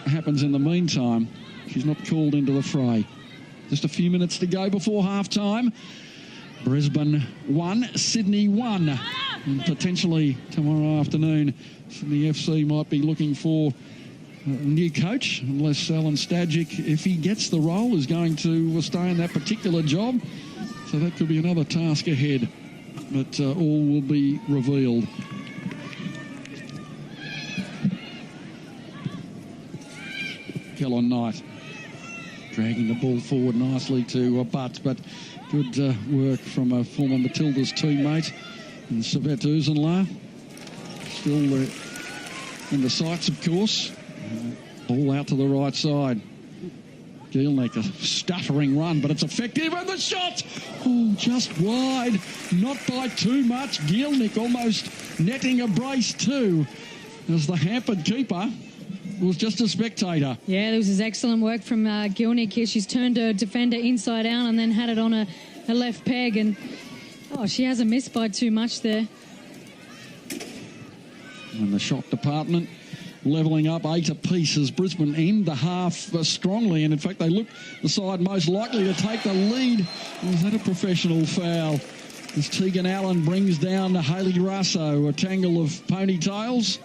happens in the meantime. She's not called into the fray. Just a few minutes to go before half-time. Brisbane 1, Sydney 1. And potentially tomorrow afternoon, Sydney FC might be looking for a new coach, unless Alan Stajic, if he gets the role, is going to stay in that particular job. So that could be another task ahead. But all will be revealed. Kellon Knight dragging the ball forward nicely to Butts, but good work from a former Matilda's teammate. And Savette Uzenla still in the sights, of course. Ball out to the right side. Gielnik, a stuttering run, but it's effective, and the shot! Oh, just wide, not by too much. Gielnik almost netting a brace too, as the hampered keeper was just a spectator. Yeah, this is excellent work from Gielnik here. She's turned her defender inside out and then had it on her left peg, and she hasn't missed by too much there. And the shot department levelling up 8 apiece as Brisbane end the half strongly, and in fact they look the side most likely to take the lead. Was that a professional foul? As Tegan Allen brings down Hayley Russo, a tangle of ponytails.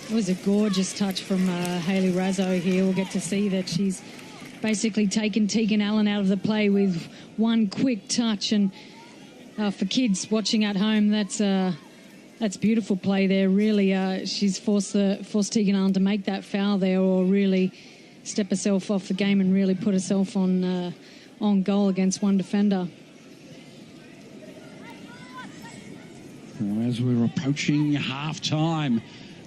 It was a gorgeous touch from Hayley Razzo here. We'll get to see that she's basically taken Tegan Allen out of the play with one quick touch, and for kids watching at home, that's beautiful play there. Really, she's forced Tegan Allen to make that foul there, or really step herself off the game and really put herself on goal against one defender. As we're approaching half-time,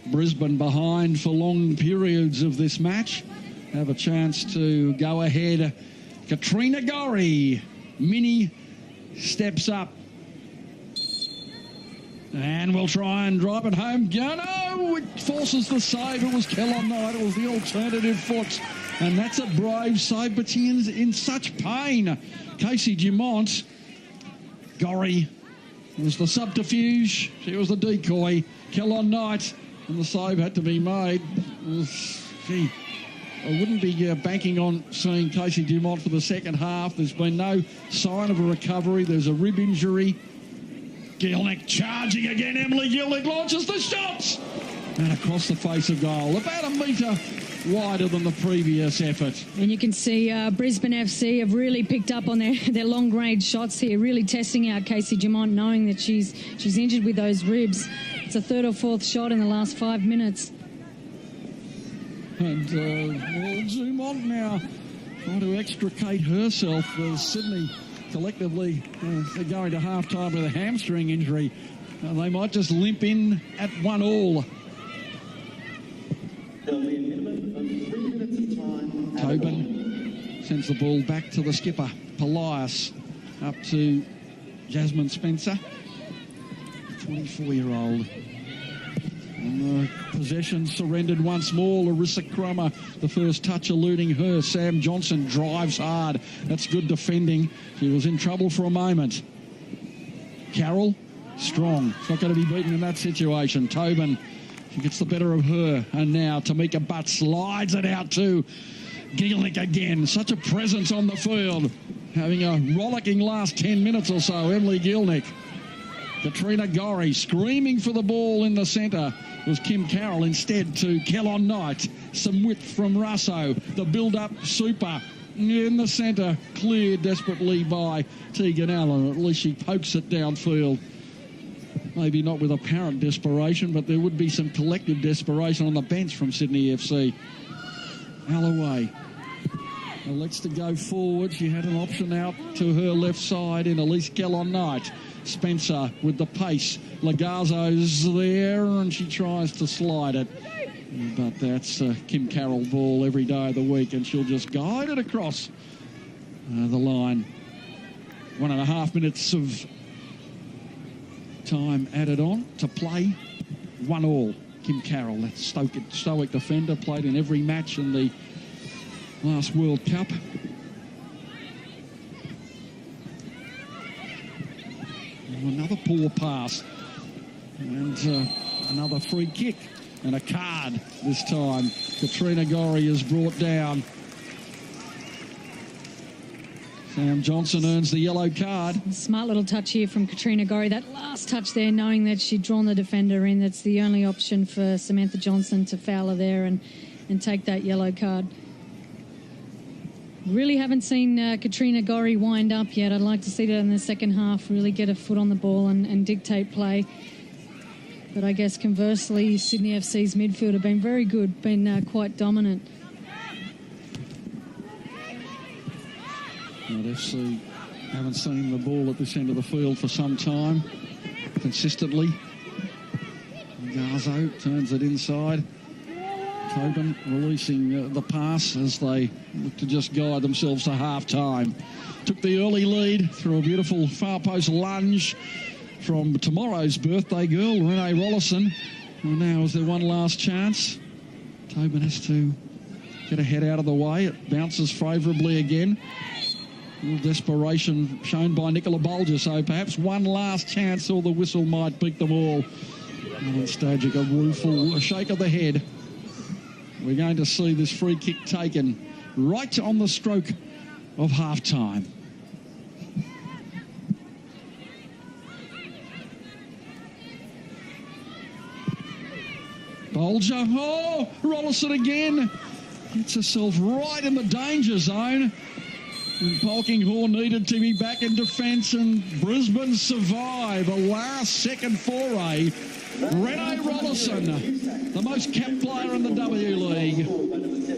Brisbane behind for long periods of this match have a chance to go ahead. Katrina Gorry, Minnie steps up. And we'll try and drive it home. No, it forces the save. It was Kellon Knight. It was the alternative foot. And that's a brave save, but she's in such pain. Casey Dumont. Gorry was the subterfuge. She was the decoy. Kellon Knight. And the save had to be made. Gee, I wouldn't be banking on seeing Casey Dumont for the second half. There's been no sign of a recovery. There's a rib injury. Gielnik charging again. Emily Gielnik launches the shots. And across the face of goal. About a metre wider than the previous effort. And you can see Brisbane FC have really picked up on their long-range shots here, really testing out Casey Dumont, knowing that she's injured with those ribs. It's a third or fourth shot in the last 5 minutes. And Dumont now trying to extricate herself as Sydney collectively they're going to half-time with a hamstring injury. They might just limp in at 1-1. Tobin sends the ball back to the skipper, Polias, up to Jasmine Spencer, 24-year-old. And the possession surrendered once more. Larissa Crummer, the first touch eluding her. Sam Johnson drives hard. That's good defending. She was in trouble for a moment. Carroll, strong. It's not going to be beaten in that situation. Tobin, she gets the better of her. And now Tamika Butt slides it out to Gielnik again. Such a presence on the field. Having a rollicking last 10 minutes or so, Emily Gielnik. Katrina Gorry screaming for the ball in the centre. It was Kim Carroll instead to Kellon Knight. Some width from Russo. The build-up super in the centre. Cleared desperately by Tegan Allen. At least she pokes it downfield. Maybe not with apparent desperation, but there would be some collective desperation on the bench from Sydney FC. Alloway elects to go forward. She had an option out to her left side in Elise Kellon Knight. Spencer with the pace. Lagazzo's there and she tries to slide it. But that's a Kim Carroll ball every day of the week and she'll just guide it across the line. 1.5 minutes of time added on to play. 1-1. Kim Carroll, that stoic defender, played in every match in the last World Cup. Another poor pass and another free kick and a card this time. Katrina Gorry is brought down. Sam Johnson earns the yellow card. Smart little touch here from Katrina Gorry. That last touch there, knowing that she'd drawn the defender in. That's the only option for Samantha Johnson to foul her there and take that yellow card. Really haven't seen Katrina Gorry wind up yet. I'd like to see that in the second half, really get a foot on the ball and dictate play. But I guess conversely, Sydney FC's midfield have been very good, been quite dominant. FC haven't seen the ball at this end of the field for some time, consistently. Garzo turns it inside. Tobin releasing the pass as they look to just guide themselves to half-time. Took the early lead through a beautiful far post lunge from tomorrow's birthday girl, Renee Rollison. And now is there one last chance. Tobin has to get a head out of the way. It bounces favourably again. A little desperation shown by Nicola Bolger, so perhaps one last chance or the whistle might beat them all. And instead, a rueful shake of the head. We're going to see this free kick taken right on the stroke of half-time. Bolger, oh, Rollison again. Gets herself right in the danger zone. And Polkinghorn needed to be back in defence and Brisbane survive a last-second foray. Renee Rollison, the most capped player in the W League,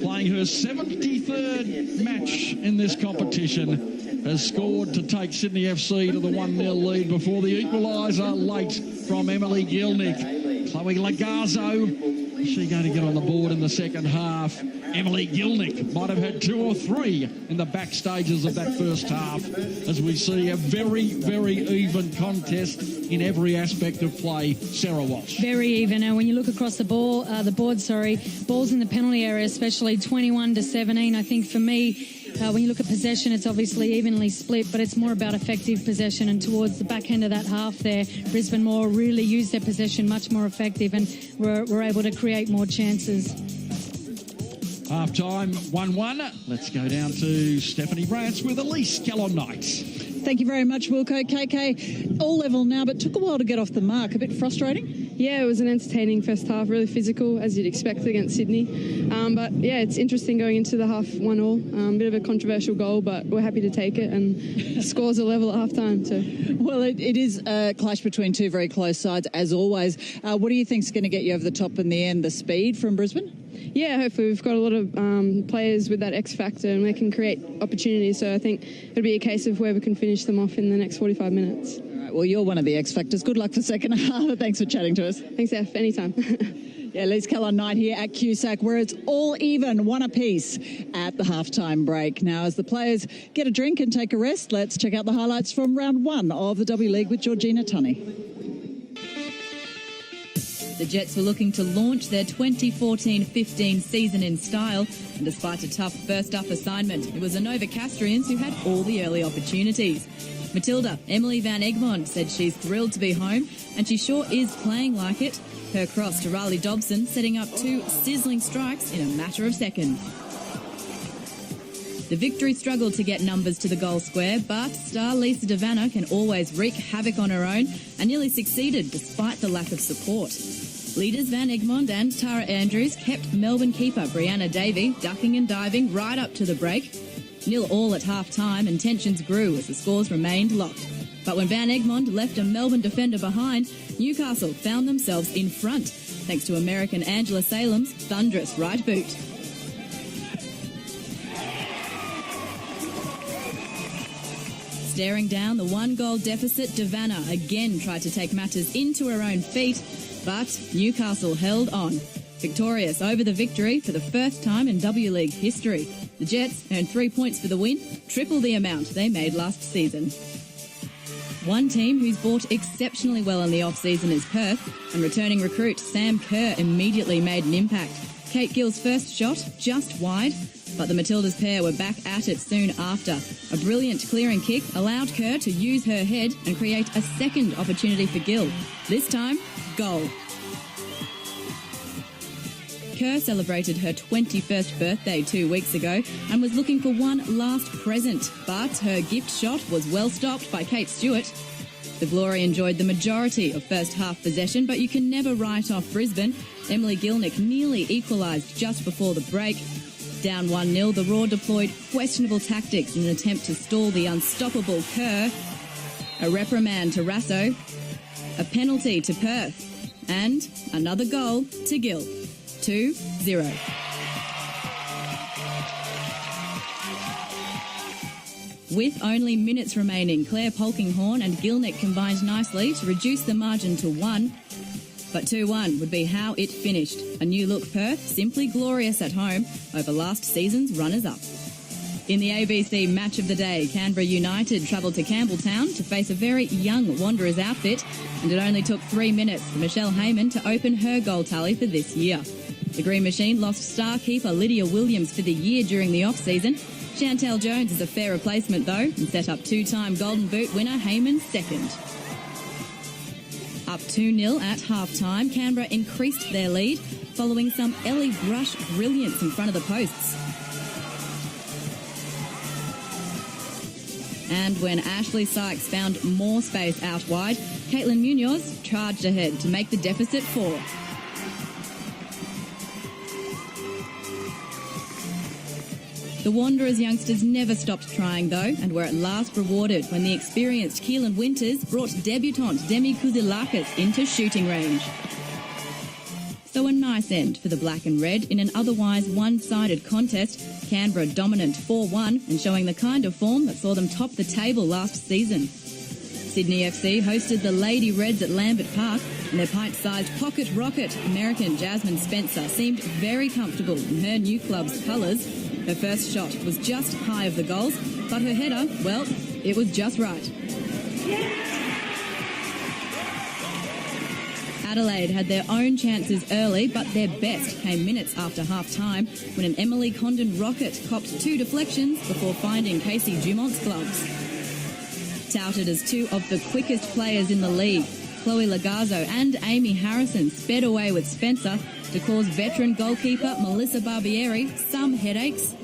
playing her 73rd match in this competition, has scored to take Sydney FC to the 1-0 lead before the equaliser late from Emily Gielnik. Chloe Lagazzo, is she going to get on the board in the second half? Emily Gielnik might have had 2 or 3 in the back stages of that first half, as we see a very, very even contest in every aspect of play. Sarah Walsh. Very even. And when you look across the board, balls in the penalty area, especially 21-17. I think for me, when you look at possession, it's obviously evenly split, but it's more about effective possession. And towards the back end of that half there, Brisbane more really used their possession much more effective and were able to create more chances. Half-time, 1-1. Let's go down to Stephanie Brantz with Elise Kellon Knight. Thank you very much, Wilco. KK, all level now, but took a while to get off the mark. A bit frustrating? Yeah, it was an entertaining first half, really physical, as you'd expect against Sydney. But yeah, it's interesting going into the half 1-1. Bit of a controversial goal, but we're happy to take it, and scores are level at half time too. Well, it is a clash between two very close sides, as always. What do you think is going to get you over the top in the end? The speed from Brisbane? Yeah, hopefully we've got a lot of players with that X factor, and they can create opportunities. So I think it'll be a case of where we can finish them off in the next 45 minutes. All right, well, you're one of the X factors. Good luck for second half. Thanks for chatting to us. Thanks, F. Anytime. Yeah, Liz Keller night here at Cusack, where it's all even, one apiece at the halftime break. Now, as the players get a drink and take a rest, let's check out the highlights from round 1 of the W League with Georgina Tunney. The Jets were looking to launch their 2014-15 season in style, and despite a tough first-up assignment, it was the Novocastrians who had all the early opportunities. Matilda, Emily Van Egmond, said she's thrilled to be home, and she sure is playing like it. Her cross to Riley Dobson, setting up 2 sizzling strikes in a matter of seconds. The Victory struggled to get numbers to the goal square, but star Lisa Devanna can always wreak havoc on her own and nearly succeeded despite the lack of support. Leaders Van Egmond and Tara Andrews kept Melbourne keeper Brianna Davey ducking and diving right up to the break. 0-0 at half-time, and tensions grew as the scores remained locked. But when Van Egmond left a Melbourne defender behind, Newcastle found themselves in front, thanks to American Angela Salem's thunderous right boot. Staring down the 1-goal deficit, Devanna again tried to take matters into her own feet, but Newcastle held on. Victorious over the Victory for the first time in W League history. The Jets earned 3 points for the win, triple the amount they made last season. One team who's bought exceptionally well in the off-season is Perth, and returning recruit Sam Kerr immediately made an impact. Kate Gill's first shot just wide, but the Matildas pair were back at it soon after. A brilliant clearing kick allowed Kerr to use her head and create a second opportunity for Gill. This time, goal. Kerr celebrated her 21st birthday 2 weeks ago and was looking for one last present, but her gift shot was well stopped by Kate Stewart. The Glory enjoyed the majority of first half possession, but you can never write off Brisbane. Emily Gilnick nearly equalised just before the break. Down 1-0, the Raw deployed questionable tactics in an attempt to stall the unstoppable Kerr. A reprimand to Rasso, a penalty to Perth, and another goal to Gill. 2-0. With only minutes remaining, Claire Polkinghorn and Gilnick combined nicely to reduce the margin to 1. But 2-1 would be how it finished. A new look Perth, simply glorious at home over last season's runners-up. In the ABC Match of the Day, Canberra United travelled to Campbelltown to face a very young Wanderers outfit, and it only took 3 minutes for Michelle Heyman to open her goal tally for this year. The Green Machine lost star keeper Lydia Williams for the year during the off-season. Chantel Jones is a fair replacement, though, and set up 2-time Golden Boot winner Heyman second. Up 2-0 at half-time, Canberra increased their lead following some Ellie Brush brilliance in front of the posts. And when Ashley Sykes found more space out wide, Caitlin Munoz charged ahead to make the deficit 4. The Wanderers youngsters never stopped trying, though, and were at last rewarded when the experienced Keelan Winters brought debutante Demi Kouzilakis into shooting range. So a nice end for the Black and Red in an otherwise one-sided contest. Canberra dominant 4-1 and showing the kind of form that saw them top the table last season. Sydney FC hosted the Lady Reds at Lambert Park, and their pint-sized pocket rocket American Jasmine Spencer seemed very comfortable in her new club's colours. Her first shot was just high of the goals, but her header, well, it was just right. Adelaide had their own chances early, but their best came minutes after half-time when an Emily Condon rocket copped 2 deflections before finding Casey Dumont's gloves. Touted as 2 of the quickest players in the league, Chloe Lagazzo and Amy Harrison sped away with Spencer to cause veteran goalkeeper Melissa Barbieri some headaches.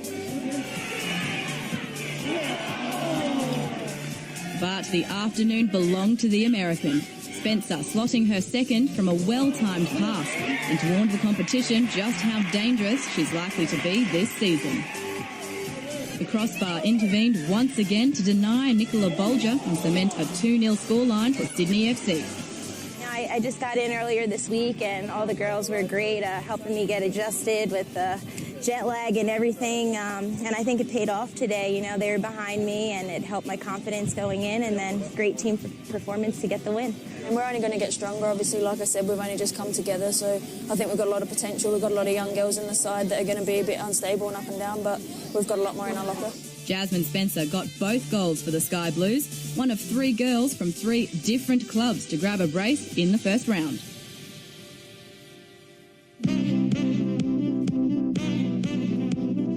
But the afternoon belonged to the American. Spencer slotting her second from a well-timed pass and warned the competition just how dangerous she's likely to be this season. The crossbar intervened once again to deny Nicola Bolger and cement a 2-0 scoreline for Sydney FC. I just got in earlier this week and all the girls were great, helping me get adjusted with the jet lag and everything, and I think it paid off today. You know, they were behind me and it helped my confidence going in, and then great team performance to get the win. And we're only going to get stronger, obviously. Like I said, we've only just come together, so I think we've got a lot of potential. We've got a lot of young girls in the side that are going to be a bit unstable and up and down, but we've got a lot more in our locker. Jasmine Spencer got both goals for the Sky Blues, one of 3 girls from 3 different clubs to grab a brace in the first round.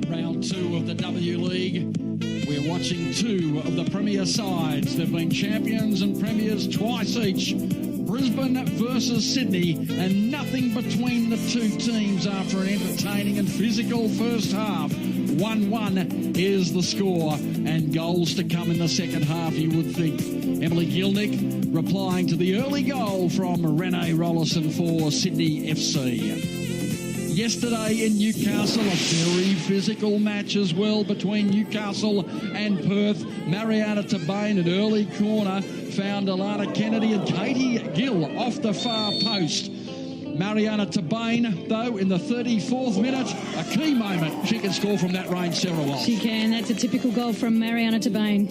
Round 2 of the W League. We're watching 2 of the Premier sides. They've been champions and premiers twice each. Brisbane versus Sydney, and nothing between the 2 teams after an entertaining and physical first half. 1-1 is the score, and goals to come in the second half, you would think. Emily Gilnick replying to the early goal from Renee Rollison for Sydney FC. Yesterday in Newcastle, a very physical match as well between Newcastle and Perth. Mariana Tabane, an early corner, found Alana Kennedy and Katie Gill off the far post. Mariana Tabane, though, in the 34th minute, a key moment. She can score from that range, Sarah Walsh. She can. That's a typical goal from Mariana Tabane.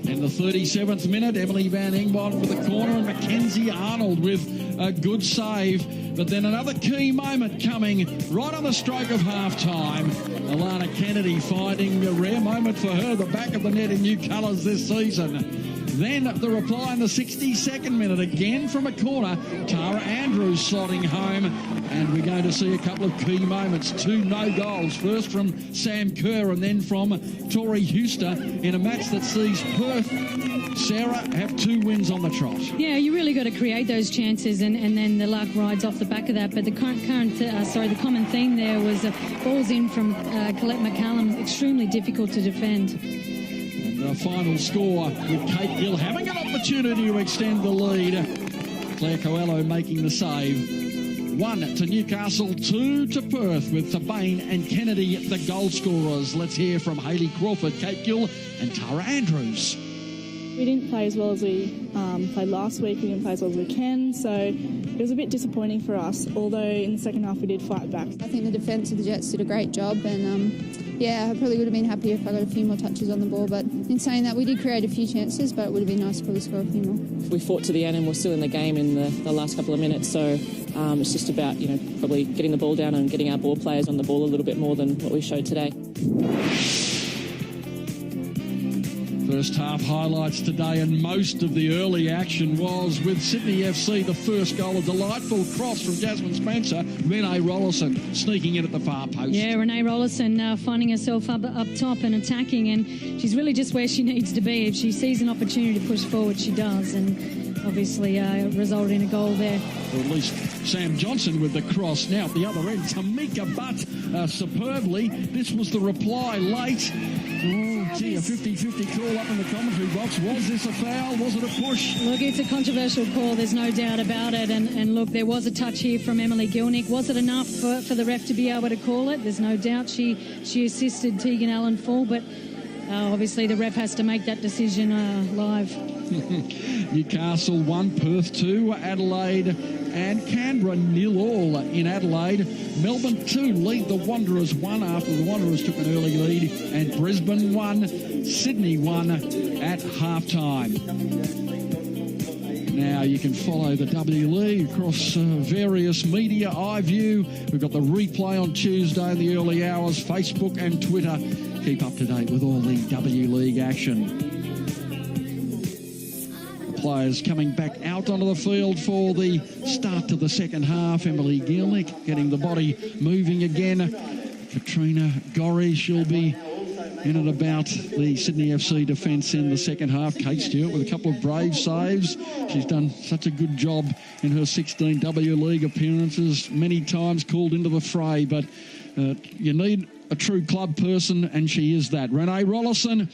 In the 37th minute, Emily Van Engbond with the corner and Mackenzie Arnold with a good save. But then another key moment coming right on the stroke of half-time. Alana Kennedy finding a rare moment for her, the back of the net in new colours this season. Then the reply in the 62nd minute, again from a corner, Tara Andrews slotting home. And we're going to see a couple of key moments. 2 no goals, first from Sam Kerr and then from Tori Huster in a match that sees Perth, Sarah, have 2 wins on the trot. Yeah, you really got to create those chances, and then the luck rides off the back of that. But the the common theme there was balls in from Colette McCallum, extremely difficult to defend. The final score with Kate Gill having an opportunity to extend the lead. Claire Coelho making the save. 1 to Newcastle, 2 to Perth with Tabane and Kennedy the goal scorers. Let's hear from Hayley Crawford, Kate Gill and Tara Andrews. We didn't play as well as we played last week. We didn't play as well as we can, so it was a bit disappointing for us, although in the second half we did fight back. I think the defence of the Jets did a great job, and I probably would have been happier if I got a few more touches on the ball, but in saying that, we did create a few chances, but it would have been nice to probably score a few more. We fought to the end and we're still in the game in the last couple of minutes, so it's just about, probably getting the ball down and getting our ball players on the ball a little bit more than what we showed today. First half highlights today, and most of the early action was with Sydney FC. The first goal, a delightful cross from Jasmine Spencer. Renee Rollison sneaking in at the far post. Yeah, Renee Rollison finding herself up top and attacking, and she's really just where she needs to be. If she sees an opportunity to push forward, she does, and obviously resulted in a goal there. Or at least Sam Johnson with the cross. Now at the other end, Tamika Butt superbly. This was the reply late. Oh, gee, a 50-50 call up in the commentary box. Was this a foul? Was it a push? Look, it's a controversial call. There's no doubt about it. And look, there was a touch here from Emily Gilnick. Was it enough for the ref to be able to call it? There's no doubt she assisted Tegan Allen fall, but obviously the ref has to make that decision live. Newcastle 1, Perth 2, Adelaide and Canberra 0-0 in Adelaide. Melbourne 2 lead the Wanderers 1 after the Wanderers took an early lead, and Brisbane 1, Sydney 1 at half-time. Now you can follow the W League across various media, iView. We've got the replay on Tuesday in the early hours, Facebook and Twitter. Keep up to date with all the W League action. Players coming back out onto the field for the start to the second half. Emily Gilnick getting the body moving again. Katrina Gorry, she'll be in and about the Sydney FC defence in the second half. Kate Stewart with a couple of brave saves. She's done such a good job in her 16 W League appearances, many times called into the fray, but you need a true club person, and she is that. Renee Rollison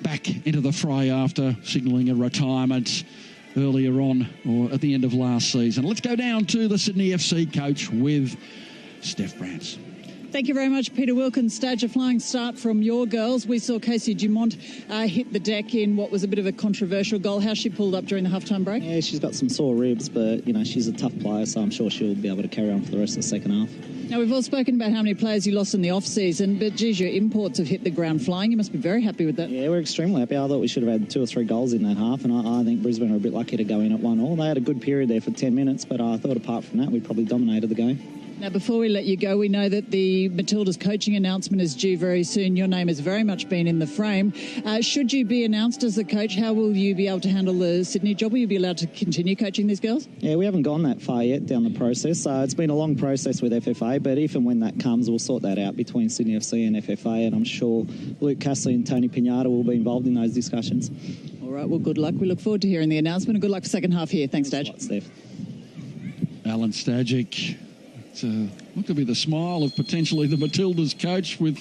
back into the fray after signalling a retirement earlier on or at the end of last season. Let's go down to the Sydney FC coach with Steph Brance. Thank you very much, Peter Wilkins. Stage a flying start from your girls. We saw Casey Dumont hit the deck in what was a bit of a controversial goal. How she pulled up during the halftime break? Yeah, she's got some sore ribs, but, you know, she's a tough player, so I'm sure she'll be able to carry on for the rest of the second half. Now, we've all spoken about how many players you lost in the off-season, but, geez, your imports have hit the ground flying. You must be very happy with that. Yeah, we're extremely happy. I thought we should have had 2 or 3 goals in that half, and I think Brisbane are a bit lucky to go in at 1-1. They had a good period there for 10 minutes, but I thought apart from that, we probably dominated the game. Now, before we let you go, we know that the Matildas coaching announcement is due very soon. Your name has very much been in the frame. Should you be announced as the coach, how will you be able to handle the Sydney job? Will you be allowed to continue coaching these girls? Yeah, we haven't gone that far yet down the process. It's been a long process with FFA, but if and when that comes, we'll sort that out between Sydney FC and FFA, and I'm sure Luke Castley and Tony Pignata will be involved in those discussions. All right, well, good luck. We look forward to hearing the announcement, and good luck for second half here. Thanks, Staj. Thanks a lot, Steph. Alan Stajic. Looked to be the smile of potentially the Matildas coach with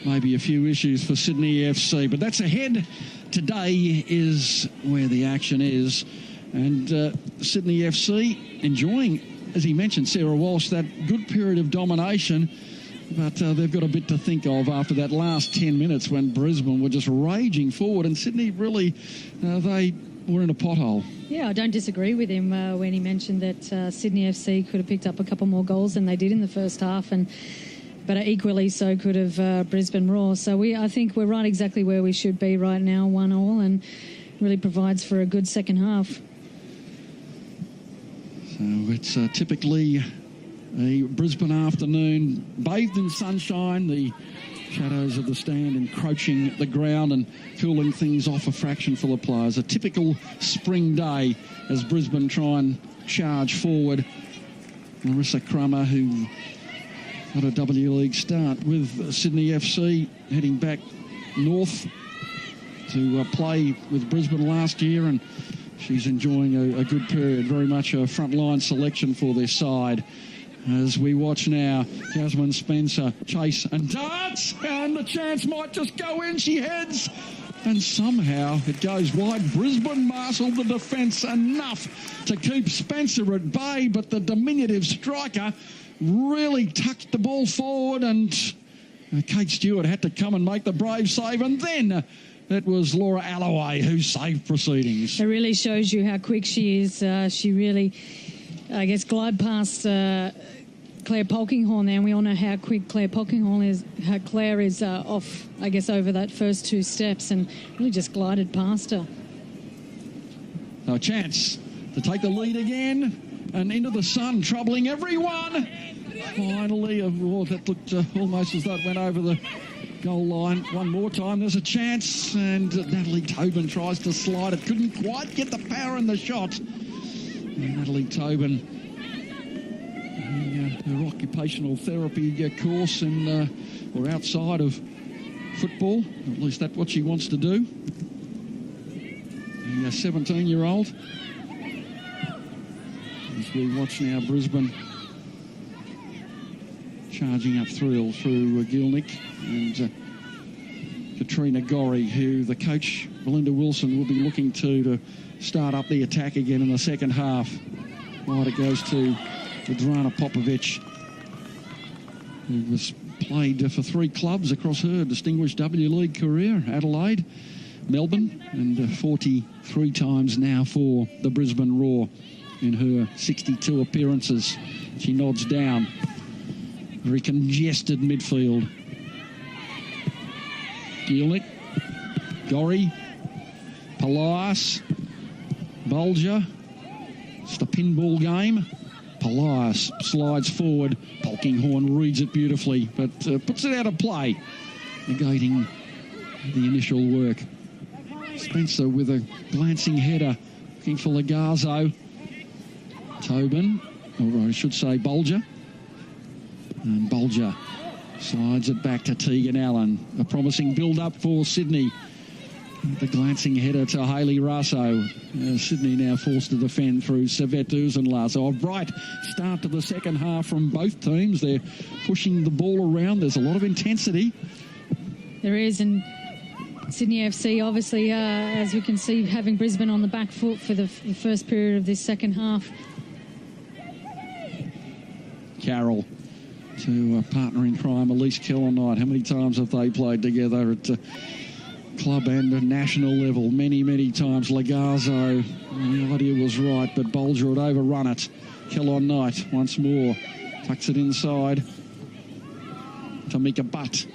maybe a few issues for Sydney FC. But that's ahead. Today is where the action is. And Sydney FC enjoying, as he mentioned, Sarah Walsh, that good period of domination. But they've got a bit to think of after that last 10 minutes when Brisbane were just raging forward. And Sydney really, they were in a pothole. Yeah, I don't disagree with him when he mentioned that Sydney FC could have picked up a couple more goals than they did in the first half, but equally so could have Brisbane Roar. So I think we're right exactly where we should be right now, 1-1, and really provides for a good second half. So it's typically a Brisbane afternoon, bathed in sunshine, the shadows of the stand encroaching the ground and cooling things off a fraction for the players. A typical spring day as Brisbane try and charge forward. Marissa Crummer, who got a W League start with Sydney FC, heading back north to play with Brisbane last year, and she's enjoying a good period. Very much a frontline selection for their side. As we watch now, Jasmine Spencer chase and darts, and the chance might just go in. She heads, and somehow it goes wide. Brisbane marshaled the defence enough to keep Spencer at bay, but the diminutive striker really tucked the ball forward, and Kate Stewart had to come and make the brave save, and then it was Laura Alloway who saved proceedings. It really shows you how quick she is. She really, I guess, glide past Claire Polkinghorne there, and we all know how quick Claire Polkinghorne is. How Claire is off, I guess, over that first 2 steps, and really just glided past her. A chance to take the lead again, and into the sun, troubling everyone. Finally, that looked almost as though it went over the goal line. One more time, there's a chance, and Natalie Tobin tries to slide it. Couldn't quite get the power in the shot. And Natalie Tobin, her occupational therapy course or outside of football, at least that's what she wants to do. The 17-year-old. As we watch now Brisbane charging up through Gilnick and Katrina Gorry, who the coach, Belinda Wilson, will be looking to start up the attack again in the second half. Wide it goes to Drana Popovic, who was played for 3 clubs across her distinguished W League career: Adelaide, Melbourne, and 43 times now for the Brisbane Roar in her 62 appearances. She nods down. Very congested midfield. Gielnik, Gorry, Polias, Bulger. It's the pinball game. Polias slides forward. Polkinghorne reads it beautifully, but puts it out of play, negating the initial work. Spencer with a glancing header, looking for Lagazo. Tobin, or I should say Bulger. And Bulger slides it back to Tegan Allen. A promising build-up for Sydney. The glancing header to Hayley Russo. Sydney now forced to defend through Savette Uzenla. So a bright start to the second half from both teams. They're pushing the ball around. There's a lot of intensity. There is, and Sydney FC, obviously, as we can see, having Brisbane on the back foot for the first period of this second half. Carroll to partner in crime, Elise Kellor-Knight. How many times have they played together at club and national level? Many, many times. Lagazzo, the idea was right, but Bolger would overrun it. Kellor-Knight once more tucks it inside. Tamika Butt.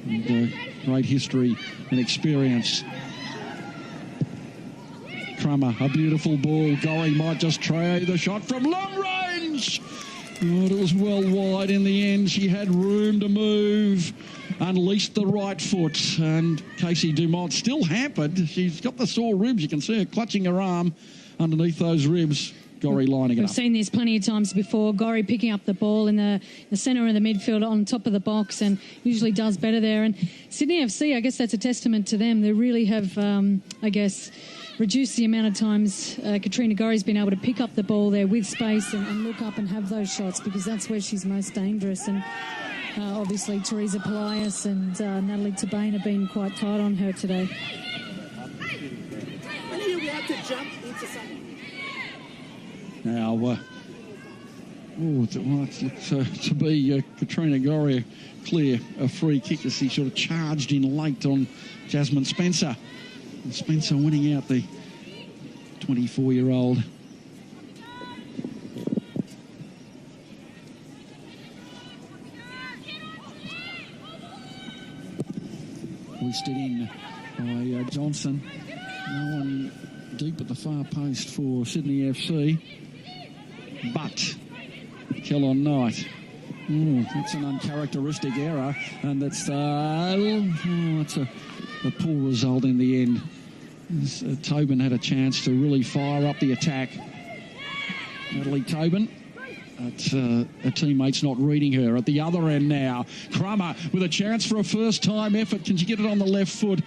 And, great history and experience. Crummer, a beautiful ball. Gorry might just try the shot from long range. Oh, it was well wide in the end. She had room to move, unleashed the right foot, and Casey Dumont still hampered. She's got the sore ribs. You can see her clutching her arm underneath those ribs. Gorry lining it up. We've seen this plenty of times before. Gorry picking up the ball in the centre of the midfield on top of the box, and usually does better there. And Sydney FC, I guess that's a testament to them. They really have, reduced the amount of times Katrina Gorry's been able to pick up the ball there with space and look up and have those shots, because that's where she's most dangerous. And obviously Teresa Polias and Natalie Tabane have been quite tight on her today. When are you allowed to jump into something? Now, it looks to be Katrina Gorry clear a free kick as he sort of charged in late on Jasmine Spencer. And Spencer winning out the 24-year-old. Hoisted in by Johnson. No one deep at the far post for Sydney FC. But Kellor-Knight. That's an uncharacteristic error, and that's a poor result in the end. Tobin had a chance to really fire up the attack. Natalie Tobin, her teammates not reading her. At the other end now, Crummer with a chance for a first-time effort. Can she get it on the left foot?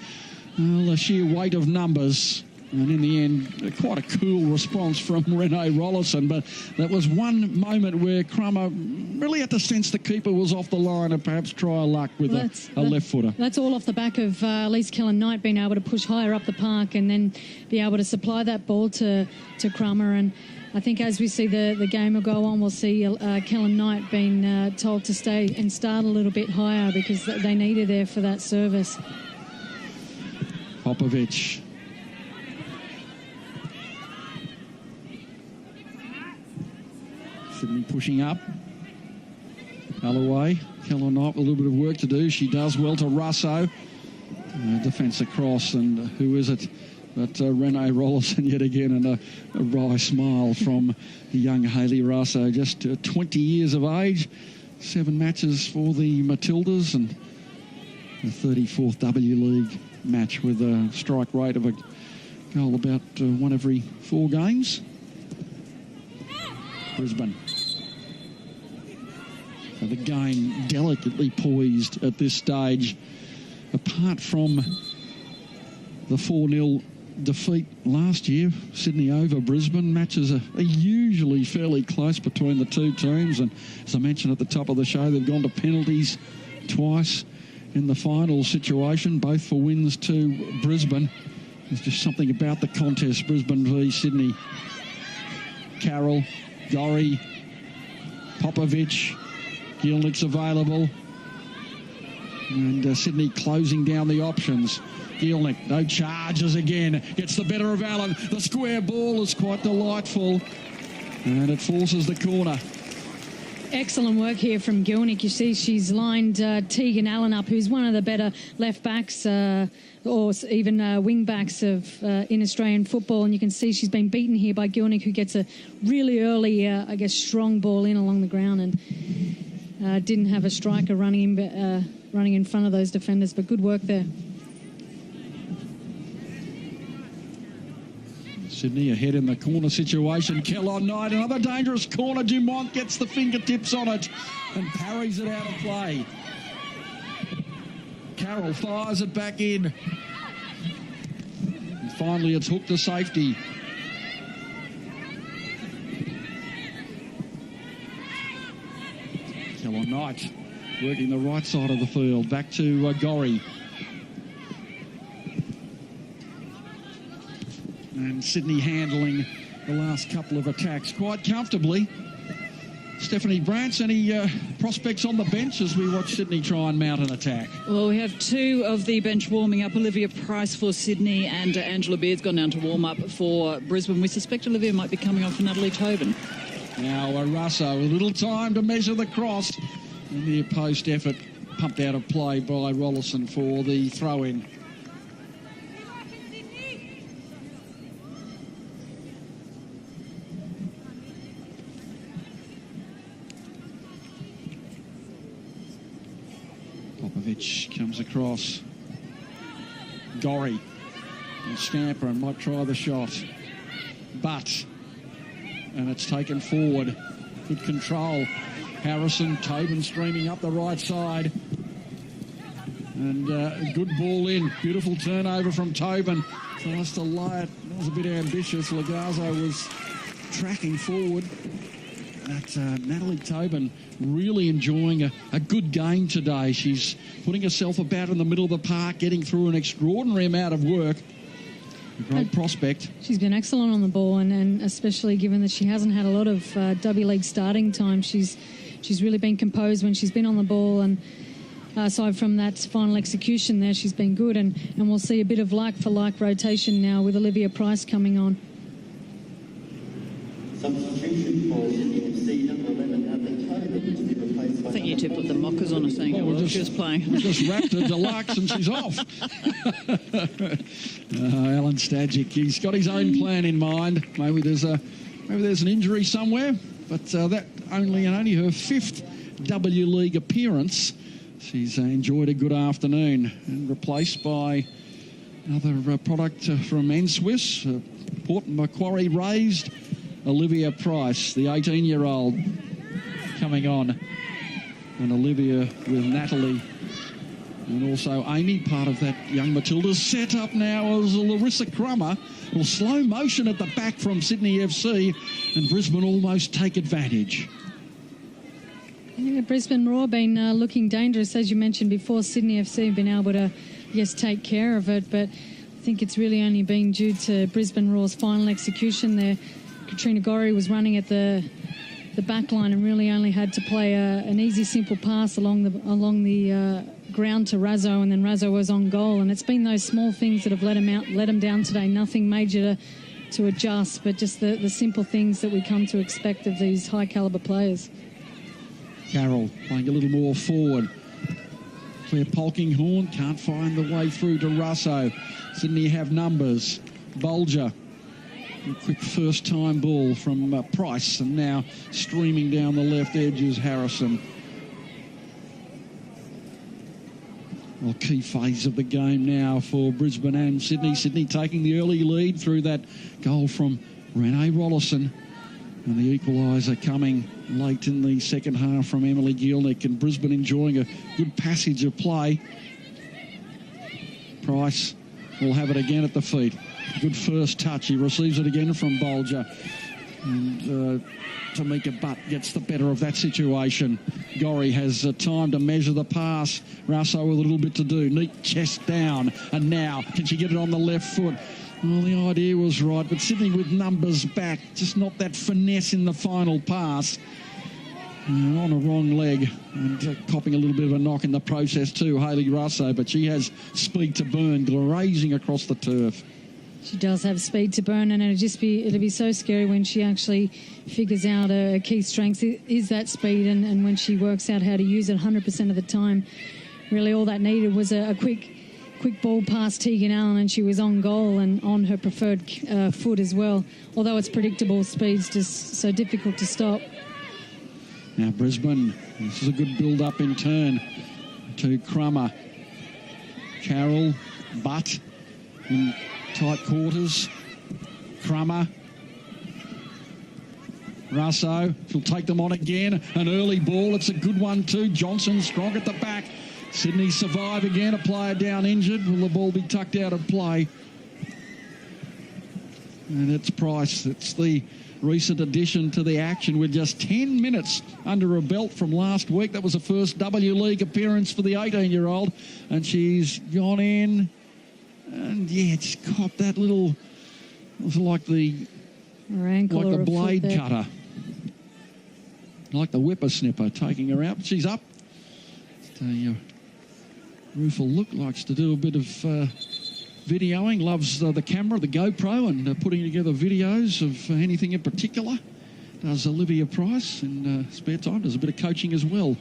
Well, the sheer weight of numbers. And in the end, quite a cool response from Renee Rollison. But that was one moment where Crummer really had to sense the keeper was off the line and perhaps try a luck with a left footer. That's all off the back of Elise Kellor-Knight being able to push higher up the park and then be able to supply that ball to Crummer. And I think as we see the game will go on, we'll see Kellor-Knight being told to stay and start a little bit higher because they need her there for that service. Popovic. Sydney pushing up. Alloway. Kellor-Knight with a little bit of work to do. She does well to Russo. Defence across, and who is it? But Renee Rollison yet again, and a wry smile from the young Hayley Russo. Just 20 years of age, 7 matches for the Matildas, and the 34th W League match with a strike rate of a goal about 1 every 4 games. Brisbane. So the game delicately poised at this stage. Apart from the 4-0 defeat last year, Sydney over Brisbane, matches are usually fairly close between the two teams. And as I mentioned at the top of the show, they've gone to penalties twice in the final situation, both for wins to Brisbane. There's just something about the contest, Brisbane v Sydney. Carroll, Gorry, Popovic, Gielnik's available. And Sydney closing down the options. Gielnik, no charges again. Gets the better of Allen. The square ball is quite delightful. And it forces the corner. Excellent work here from Gielnik. You see she's lined Tegan Allen up, who's one of the better left backs or even wing backs in Australian football. And you can see she's been beaten here by Gielnik, who gets a really early, strong ball in along the ground and didn't have a striker running in front of those defenders. But good work there. Sydney ahead in the corner situation. Kellor-Knight, another dangerous corner. Dumont gets the fingertips on it and parries it out of play. Carroll fires it back in. And finally, it's hooked to safety. Kellor-Knight working the right side of the field. Back to Gorry. And Sydney handling the last couple of attacks quite comfortably. Stephanie Brantz, any prospects on the bench as we watch Sydney try and mount an attack? Well, we have two of the bench warming up. Olivia Price for Sydney and Angela Beard's gone down to warm up for Brisbane. We suspect Olivia might be coming on for Natalie Tobin. Now Russo, a little time to measure the cross. And the post effort pumped out of play by Rollison for the throw-in. Popovich comes across. Gorry and Stamper and might try the shot. But, and it's taken forward. Good control. Harrison, Tobin streaming up the right side. And a good ball in. Beautiful turnover from Tobin. Tries to lay it. That was a bit ambitious. Lagazzo was tracking forward. But Natalie Tobin really enjoying a good game today. She's putting herself about in the middle of the park, getting through an extraordinary amount of work. A great prospect. She's been excellent on the ball, and especially given that she hasn't had a lot of W League starting time, she's really been composed when she's been on the ball, and aside from that final execution there, she's been good, and we'll see a bit of like-for-like rotation now with Olivia Price coming on. Substitution for Sydney FC number 11, Natalie Tobin, to be replaced by... I think you two put the mockers on her saying she was playing. We just wrapped her deluxe and she's off. Alan Stajic, he's got his own plan in mind. Maybe there's an injury somewhere, but that only her fifth W League appearance. She's enjoyed a good afternoon and replaced by another product from N-Swiss, Port Macquarie raised Olivia Price, the 18-year-old, coming on. And Olivia with Natalie and also Amy, part of that young Matildas. Set up now as Larissa Crummer. Well, slow motion at the back from Sydney FC, and Brisbane almost take advantage. Yeah, Brisbane Roar been looking dangerous, as you mentioned before. Sydney FC have been able to, yes, take care of it, but I think it's really only been due to Brisbane Roar's final execution there. Katrina Gorry was running at the back line and really only had to play an easy, simple pass along the ground to Razzo, and then Razzo was on goal. And it's been those small things that have let him down today. Nothing major to adjust, but just the simple things that we come to expect of these high-calibre players. Carroll playing a little more forward. Claire Polkinghorn can't find the way through to Russo. Sydney have numbers. Bulger. A quick first-time ball from Price, and now streaming down the left edge is Harrison. Well, key phase of the game now for Brisbane and Sydney. Sydney taking the early lead through that goal from Renee Rollison, and the equaliser coming late in the second half from Emily Gielnik, and Brisbane enjoying a good passage of play. Price will have it again at the feet. Good first touch. He receives it again from Bulger. And Tamika Butt gets the better of that situation. Gorry has time to measure the pass. Russo with a little bit to do. Neat chest down. And now, can she get it on the left foot? Well, the idea was right, but Sydney with numbers back. Just not that finesse in the final pass. On a wrong leg, and copping a little bit of a knock in the process too, Hayley Russo, but she has speed to burn, grazing across the turf. She does have speed to burn, and it'll be so scary when she actually figures out a key strength is that speed, and when she works out how to use it 100% of the time. Really all that needed was a quick ball past Tegan Allen, and she was on goal and on her preferred foot as well. Although it's predictable, speed's just so difficult to stop. Now Brisbane, this is a good build-up in turn to Crummer. Carroll, Butt in tight quarters. Crummer. Russo, she'll take them on again. An early ball, it's a good one too. Johnson strong at the back. Sydney survive again, a player down injured. Will the ball be tucked out of play? And it's Price. It's the recent addition to the action with just 10 minutes under her belt from last week. That was the first W League appearance for the 18-year-old. And she's gone in and, yeah, it's got that little, it was like the blade cutter. Like the whippersnipper taking her out. She's up. Rufal Look likes to do a bit of videoing, loves the camera, the GoPro, and putting together videos of anything in particular. Does Olivia Price in spare time, does a bit of coaching as well,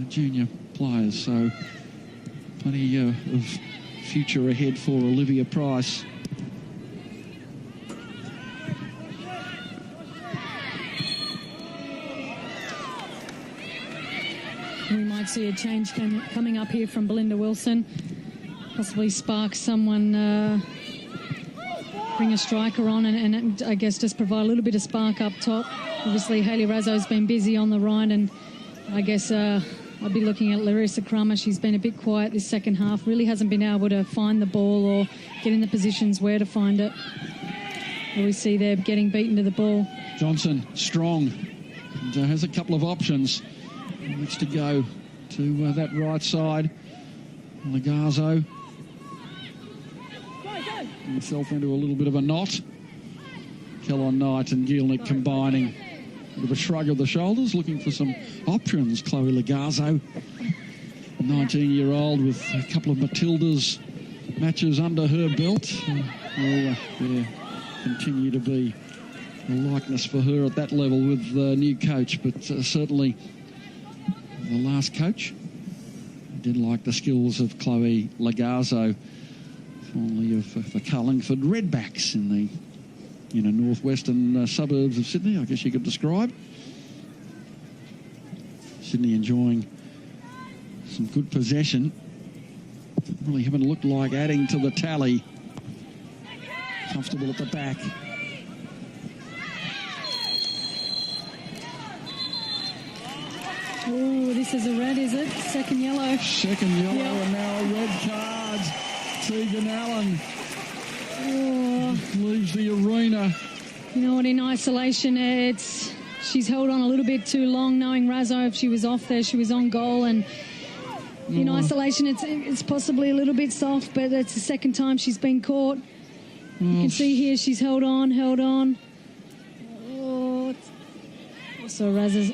junior players. So plenty of future ahead for Olivia Price. We might see a change coming up here from Belinda Wilson. Possibly spark someone, bring a striker on and I guess just provide a little bit of spark up top. Obviously, Hayley Razzo's been busy on the right, and I guess I'd be looking at Larissa Kramer. She's been a bit quiet this second half, really hasn't been able to find the ball or get in the positions where to find it. We see there getting beaten to the ball. Johnson, strong, and has a couple of options. Needs to go to that right side. Legazzo himself into a little bit of a knot. Kellon Knight and Gielnik combining. A bit of a shrug of the shoulders, looking for some options. Chloe Legazzo, a 19-year-old with a couple of Matildas matches under her belt. Will continue to be a likeness for her at that level with the new coach, but certainly the last coach did like the skills of Chloe Legazzo, formerly of the Carlingford Redbacks in the northwestern suburbs of Sydney, I guess you could describe. Sydney enjoying some good possession. Really haven't looked like adding to the tally. Comfortable at the back. Oh, this is a red, is it? Second yellow. Second yellow, yep. And now a red card. Tegan Allen leaves the arena. You know what, in isolation, she's held on a little bit too long, knowing Razzo, if she was off there, she was on goal, and in isolation, it's possibly a little bit soft, but it's the second time she's been caught. You can see here she's held on. So Razzo's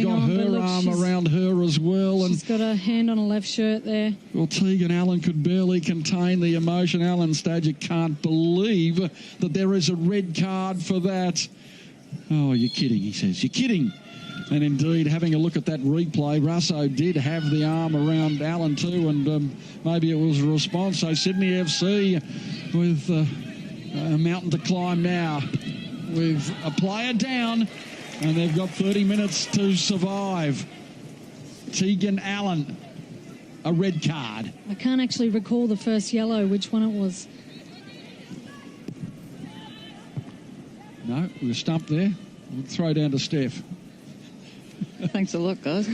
got her arm around her as well. She's got a hand on a left shirt there. Well, Tegan Allen could barely contain the emotion. Alan Stadger can't believe that there is a red card for that. Oh, you're kidding, he says. You're kidding. And indeed, having a look at that replay, Russo did have the arm around Allen too, and maybe it was a response. So Sydney FC with a mountain to climb now, with a player down, and they've got 30 minutes to survive. Tegan Allen, a red card. I can't actually recall the first yellow, which one it was. No, we were stumped there. We'll throw down to Steph. Thanks a lot, guys.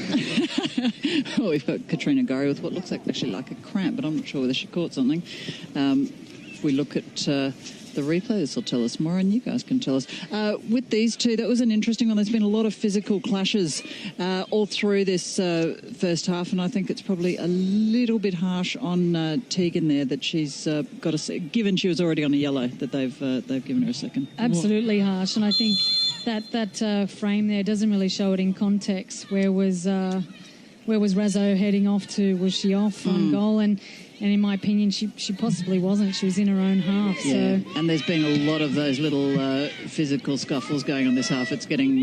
Well, we've got Katrina Gorry with what looks actually like a cramp, but I'm not sure whether she caught something. If we look at the replay, this will tell us more, and you guys can tell us. With these two, that was an interesting one. There's been a lot of physical clashes all through this first half, and I think it's probably a little bit harsh on Tegan there that she's got a, given she was already on a yellow, that they've given her a second. Absolutely harsh, and I think that frame there doesn't really show it in context. Where was Razzo heading off to? Was she off on goal? And in my opinion, she possibly wasn't. She was in her own half. Yeah, so. And there's been a lot of those little physical scuffles going on this half. It's getting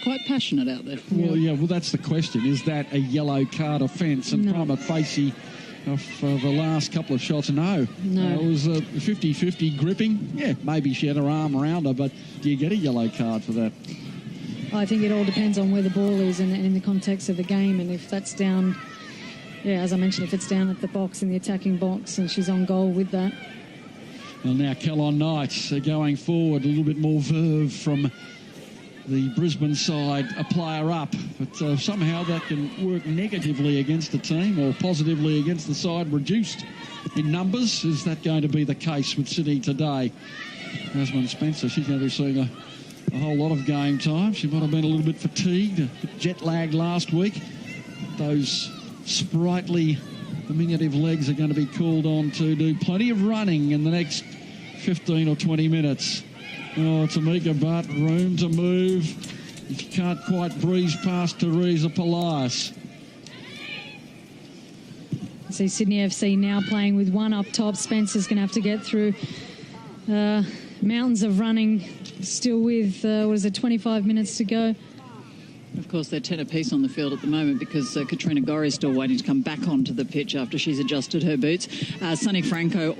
quite passionate out there. Well, that's the question. Is that a yellow card offence? And prima facie of the last couple of shots, no. It was 50-50 gripping. Yeah, maybe she had her arm around her, but do you get a yellow card for that? I think it all depends on where the ball is and in the context of the game, and if that's down... Yeah, as I mentioned, if it's down at the box, in the attacking box, and she's on goal with that. Well, now Kellon Knight going forward, a little bit more verve from the Brisbane side, a player up. But somehow that can work negatively against the team or positively against the side reduced in numbers. Is that going to be the case with Sydney today? Jasmine Spencer, she's going to be seeing a whole lot of game time. She might have been a little bit fatigued, jet lagged last week. Those sprightly, diminutive legs are going to be called on to do plenty of running in the next 15 or 20 minutes. Oh, Tamika Butt, room to move. If you can't quite breeze past Teresa Polias. See Sydney FC now playing with one up top. Spencer's going to have to get through mountains of running, still with, 25 minutes to go. Of course, they're 10 apiece on the field at the moment because Katrina Gorrie is still waiting to come back onto the pitch after she's adjusted her boots. Sunny Franco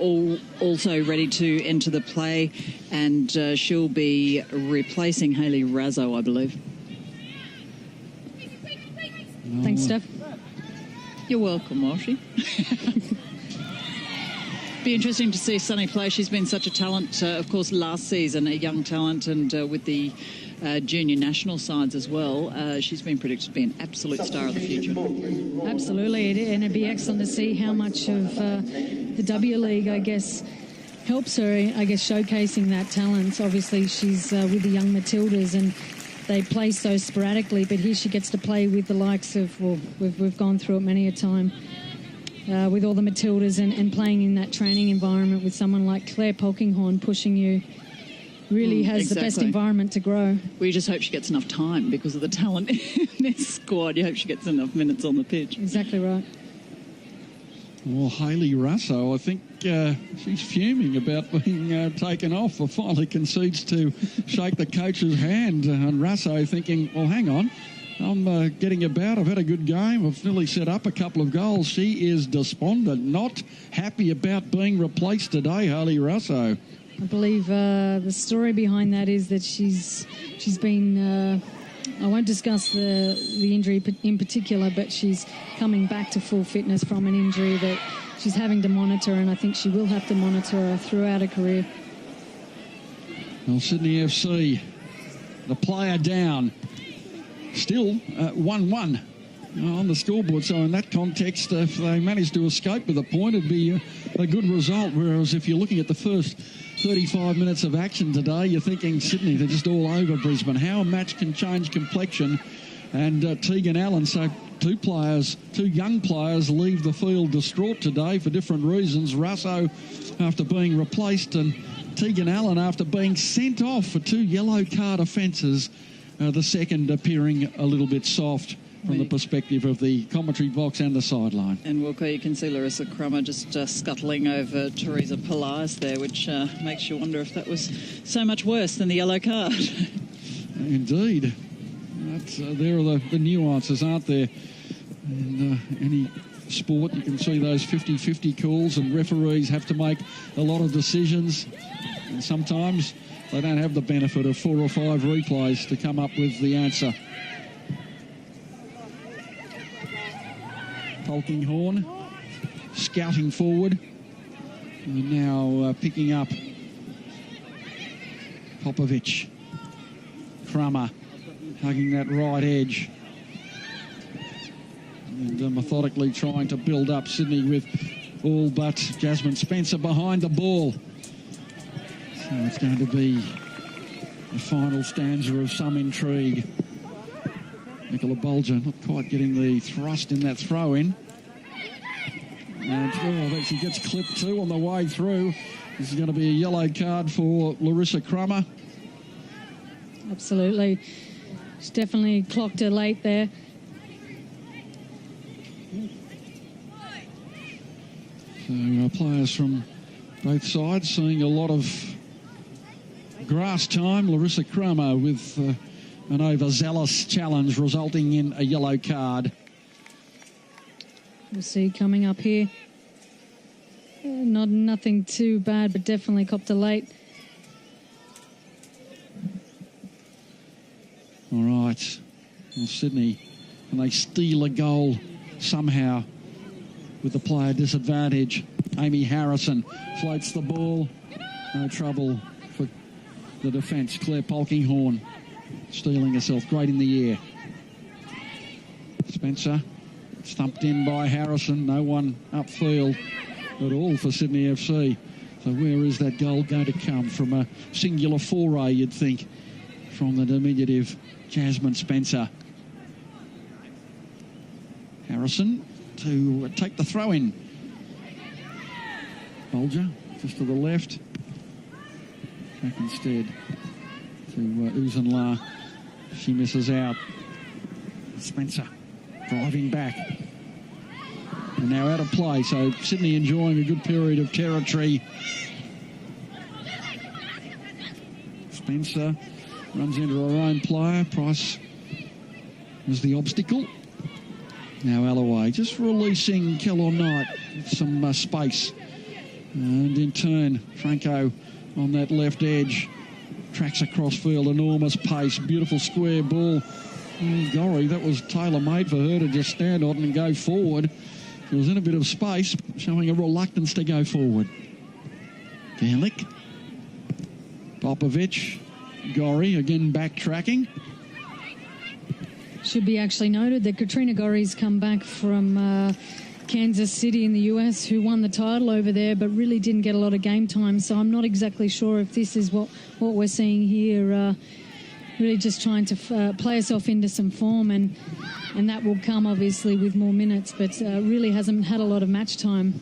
also ready to enter the play, and she'll be replacing Hayley Razzo, I believe. Thanks, Steph. You're welcome, Walshy. Be interesting to see Sunny play. She's been such a talent, of course, last season, a young talent, and with the junior national sides as well. She's been predicted to be an absolute star of the future. Absolutely, and it'd be excellent to see how much of the W League, I guess, helps her, showcasing that talent. Obviously, she's with the young Matildas, and they play so sporadically, but here she gets to play with the likes of, well, we've gone through it many a time, with all the Matildas and playing in that training environment with someone like Claire Polkinghorne pushing you. Really has the best environment to grow. We just hope she gets enough time because of the talent in this squad. You hope she gets enough minutes on the pitch. Exactly right. Well, Hayley Russo, I think she's fuming about being taken off. Or finally concedes to shake the coach's hand. And Russo thinking, well, hang on, I'm getting about. I've had a good game. I've nearly set up a couple of goals. She is despondent, not happy about being replaced today, Hayley Russo. I believe the story behind that is that she's been, I won't discuss the injury in particular, but she's coming back to full fitness from an injury that she's having to monitor, and I think she will have to monitor her throughout her career. Well, Sydney FC, the player down, still 1-1 on the scoreboard. So in that context, if they manage to escape with a point, it'd be a good result. Whereas if you're looking at the first 35 minutes of action today, you're thinking Sydney, they're just all over Brisbane. How a match can change complexion. And Tegan Allen, so two young players leave the field distraught today for different reasons. Russo after being replaced, and Tegan Allen after being sent off for 2 yellow card offences, the second appearing a little bit soft from the perspective of the commentary box and the sideline. And Wilco, you can see Larissa Crummer just scuttling over Teresa Polias there, which makes you wonder if that was so much worse than the yellow card. Indeed. There are the nuances, aren't there? In any sport, you can see those 50-50 calls, and referees have to make a lot of decisions. And sometimes they don't have the benefit of 4 or 5 replays to come up with the answer. Polkinghorne scouting forward, and now picking up Popovic. Crummer hugging that right edge, and methodically trying to build up Sydney with all but Jasmine Spencer behind the ball. So it's going to be a final stanza of some intrigue. Nicola Bulger not quite getting the thrust in that throw in. And she gets clipped too on the way through. This is going to be a yellow card for Larissa Crummer. Absolutely. She's definitely clocked her late there. So players from both sides seeing a lot of grass time. Larissa Crummer with an overzealous challenge resulting in a yellow card. We'll see coming up here. Nothing too bad, but definitely copped her late. All right. Well, Sydney, can they steal a goal somehow with the player disadvantage? Amy Harrison floats the ball. No trouble for the defence. Claire Polkinghorne stealing herself great in the air. Spencer stumped in by Harrison. No one upfield at all for Sydney FC. So where is that goal going to come? From a singular foray, you'd think, from the diminutive Jasmine Spencer. Harrison to take the throw in. Bulger just to the left. Back instead to Uzunla. She misses out. Spencer driving back. And now out of play, so Sydney enjoying a good period of territory. Spencer runs into her own player. Price is the obstacle. Now Alloway just releasing Kellor Knight some space. And in turn, Franco on that left edge. Tracks across field, enormous pace, beautiful square ball. Gorry, that was tailor-made for her to just stand on and go forward. She was in a bit of space, showing a reluctance to go forward. Garlick, Popovic, Gorry again backtracking. Should be actually noted that Katrina Gorry's come back from Kansas City in the US, who won the title over there, but really didn't get a lot of game time. So I'm not exactly sure if this is what we're seeing here. Really just trying to play herself into some form, and that will come obviously with more minutes, but really hasn't had a lot of match time.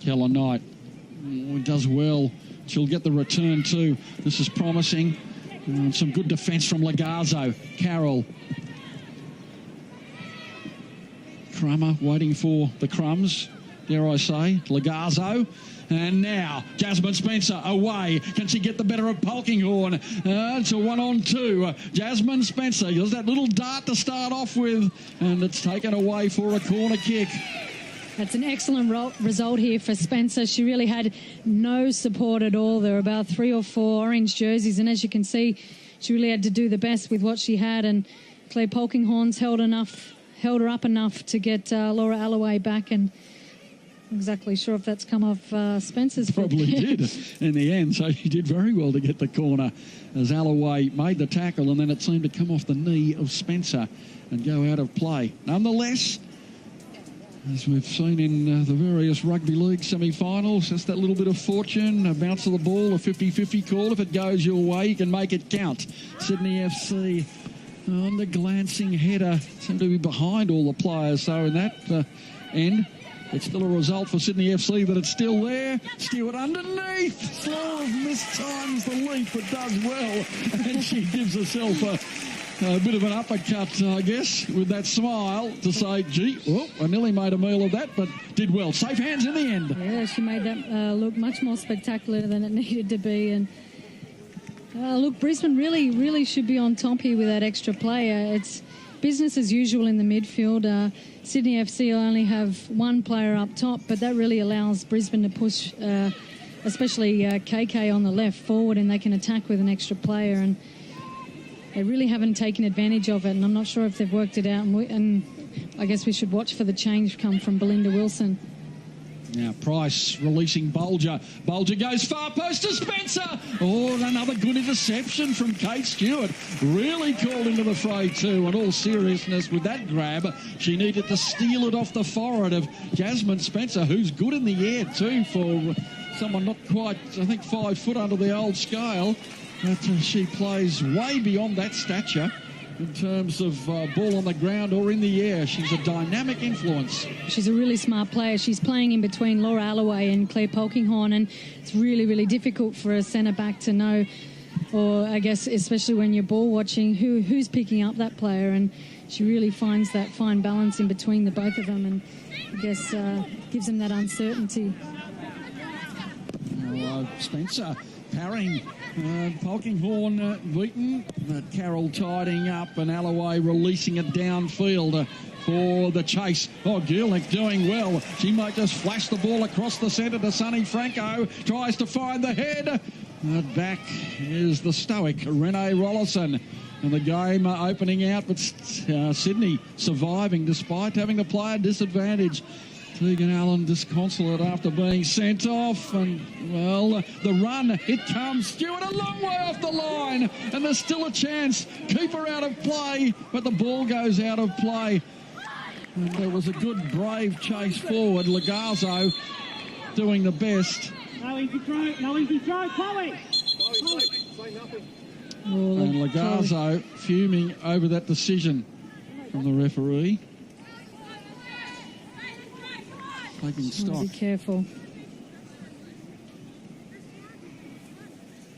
Kellor Knight does well. She'll get the return too. This is promising. Some good defence from Lagazzo. Carroll. Crummer waiting for the crumbs, dare I say. Lagazzo. And now Jasmine Spencer away. Can she get the better of Polkinghorne? It's a 1-on-2. Jasmine Spencer does that little dart to start off with, and it's taken away for a corner kick. That's an excellent result here for Spencer. She really had no support at all. There were about 3 or 4 orange jerseys, and as you can see, she really had to do the best with what she had, and Claire Polkinghorne's held her up enough to get Laura Alloway back, and exactly sure if that's come off Spencer's foot. Probably did in the end, so she did very well to get the corner as Alloway made the tackle, and then it seemed to come off the knee of Spencer and go out of play. Nonetheless, as we've seen in the various rugby league semi-finals, just that little bit of fortune, a bounce of the ball, a 50-50 call. If it goes your way, you can make it count. Sydney FC on the glancing header, seemed to be behind all the players, so in that end, it's still a result for Sydney FC, but it's still there. Stewart underneath. Sort of mistimes the leap, but does well. And she gives herself a bit of an uppercut, I guess, with that smile to say, gee, well, I nearly made a meal of that, but did well. Safe hands in the end. Yeah, she made that look much more spectacular than it needed to be. And look, Brisbane really should be on top here with that extra player. It's business as usual in the midfield. Sydney FC only have one player up top, but that really allows Brisbane to push, especially KK on the left, forward, and they can attack with an extra player. And they really haven't taken advantage of it, and I'm not sure if they've worked it out. And I guess we should watch for the change come from Belinda Wilson. Now Price releasing Bulger. Bulger goes far post to Spencer. Oh, another good interception from Kate Stewart. Really called into the fray too. In all seriousness, with that grab, she needed to steal it off the forehead of Jasmine Spencer, who's good in the air too for someone not quite, I think, 5 foot under the old scale. But she plays way beyond that stature in terms of ball on the ground or in the air. She's a dynamic influence. She's a really smart player. She's playing in between Laura Alloway and Claire Polkinghorne, and it's really difficult for a centre-back to know, or I guess especially when you're ball watching, who's picking up that player, and she really finds that fine balance in between the both of them, and I guess gives them that uncertainty. Spencer parrying Polkinghorne beaten, but Carroll tidying up and Alloway releasing it downfield for the chase. Oh, Gillick doing well. She might just flash the ball across the centre to Sonny Franco. Tries to find the head. Back is the stoic Renee Rollison. And the game opening out, but Sydney surviving despite having to play a disadvantage. Tegan Allen disconsolate after being sent off, and well, the run, it comes. Stewart a long way off the line, and there's still a chance. Keeper out of play, but the ball goes out of play. And there was a good brave chase forward. Lagazzo doing the best. No easy throw, Chloe! Say nothing. And Lagazzo fuming over that decision from the referee. Taking stock. Be careful.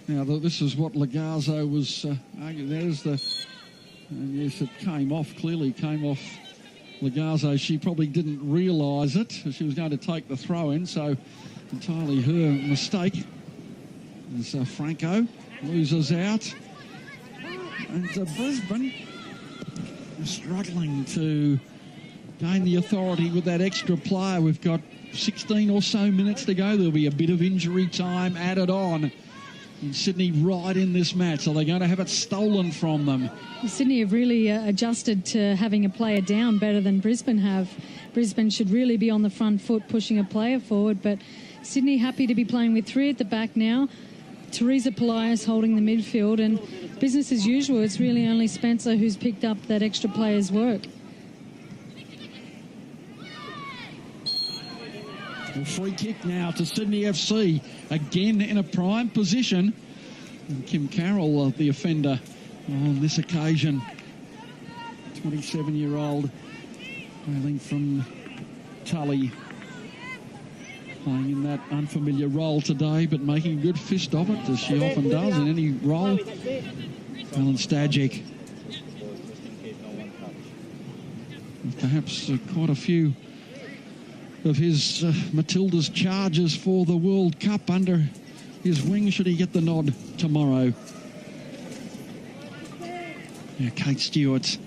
Now, this is what Lagazzo was arguing. There's the... And yes, it came off, clearly came off Lagazzo. She probably didn't realise it. She was going to take the throw in, so entirely her mistake. As Franco loses out. And Brisbane struggling to gain the authority with that extra player. We've got 16 or so minutes to go. There'll be a bit of injury time added on. And Sydney right in this match. Are they going to have it stolen from them? Sydney have really adjusted to having a player down better than Brisbane have. Brisbane should really be on the front foot pushing a player forward, but Sydney happy to be playing with three at the back now. Teresa Polias holding the midfield, and business as usual. It's really only Spencer who's picked up that extra player's work. A free kick now to Sydney FC, again in a prime position. And Kim Carroll, the offender on this occasion. 27-year-old, hailing from Tully. Playing in that unfamiliar role today, but making a good fist of it, as she often does in any role. Alan Stajic. Perhaps quite a few of his Matilda's charges for the World Cup under his wing, should he get the nod tomorrow. Yeah, Kate Stewart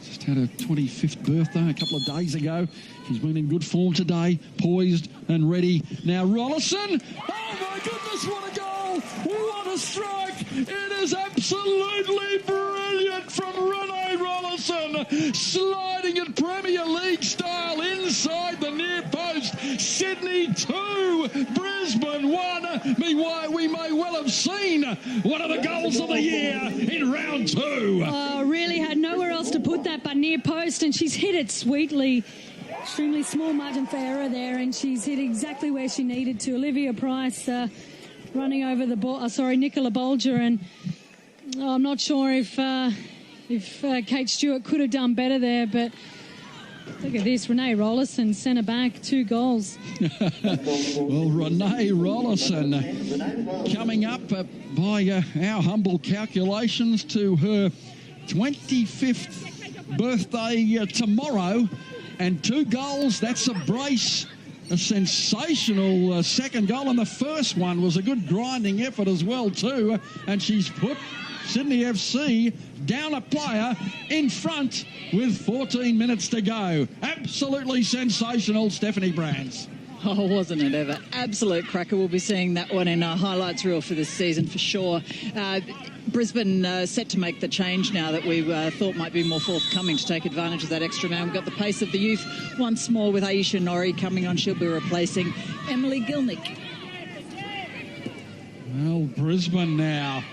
just had her 25th birthday a couple of days ago. She's been in good form today, poised and ready. Now Rollison, oh my goodness, what a goal! What a strike! It is absolutely brilliant from Renee Rollison, sliding it Premier League style inside the near post. Sydney 2, Brisbane 1. We may well have seen one of the goals of the year in round 2. Really had nowhere else to put that but near post, and she's hit it sweetly. Extremely small margin for error there, and she's hit exactly where she needed to. Olivia Price running over the ball. Nicola Bolger, and I'm not sure if Kate Stewart could have done better there, but look at this. Renee Rollison, centre back, 2 goals. Well, Renee Rollison coming up by our humble calculations to her 25th birthday tomorrow. And 2 goals, that's a brace. A sensational second goal, and the first one was a good grinding effort as well too. And she's put Sydney FC down a player in front with 14 minutes to go. Absolutely sensational, Stephanie Brands. Oh, wasn't it ever? Absolute cracker. We'll be seeing that one in our highlights reel for this season for sure. Brisbane set to make the change now that we thought might be more forthcoming to take advantage of that extra man. We've got the pace of the youth once more with Aisha Norrie coming on. She'll be replacing Emily Gilnick. Well, Brisbane now.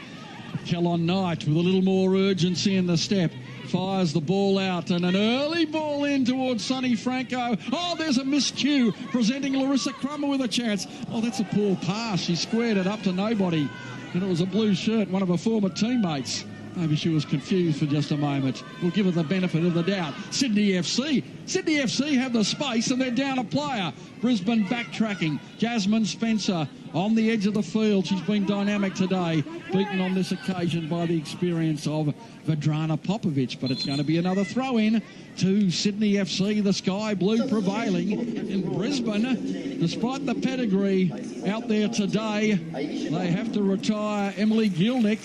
Kellon Knight with a little more urgency in the step. Fires the ball out, and an early ball in towards Sonny Franco. Oh, there's a miscue, presenting Larissa Crummer with a chance. Oh, that's a poor pass. She squared it up to nobody, and it was a blue shirt, one of her former teammates. Maybe she was confused for just a moment. We'll give her the benefit of the doubt. Sydney FC have the space, and they're down a player. Brisbane backtracking. Jasmine Spencer on the edge of the field. She's been dynamic today, beaten on this occasion by the experience of Vedrana Popovic. But it's going to be another throw-in to Sydney FC, the Sky Blue prevailing in Brisbane. Despite the pedigree out there today, they have to retire Emily Gilnick,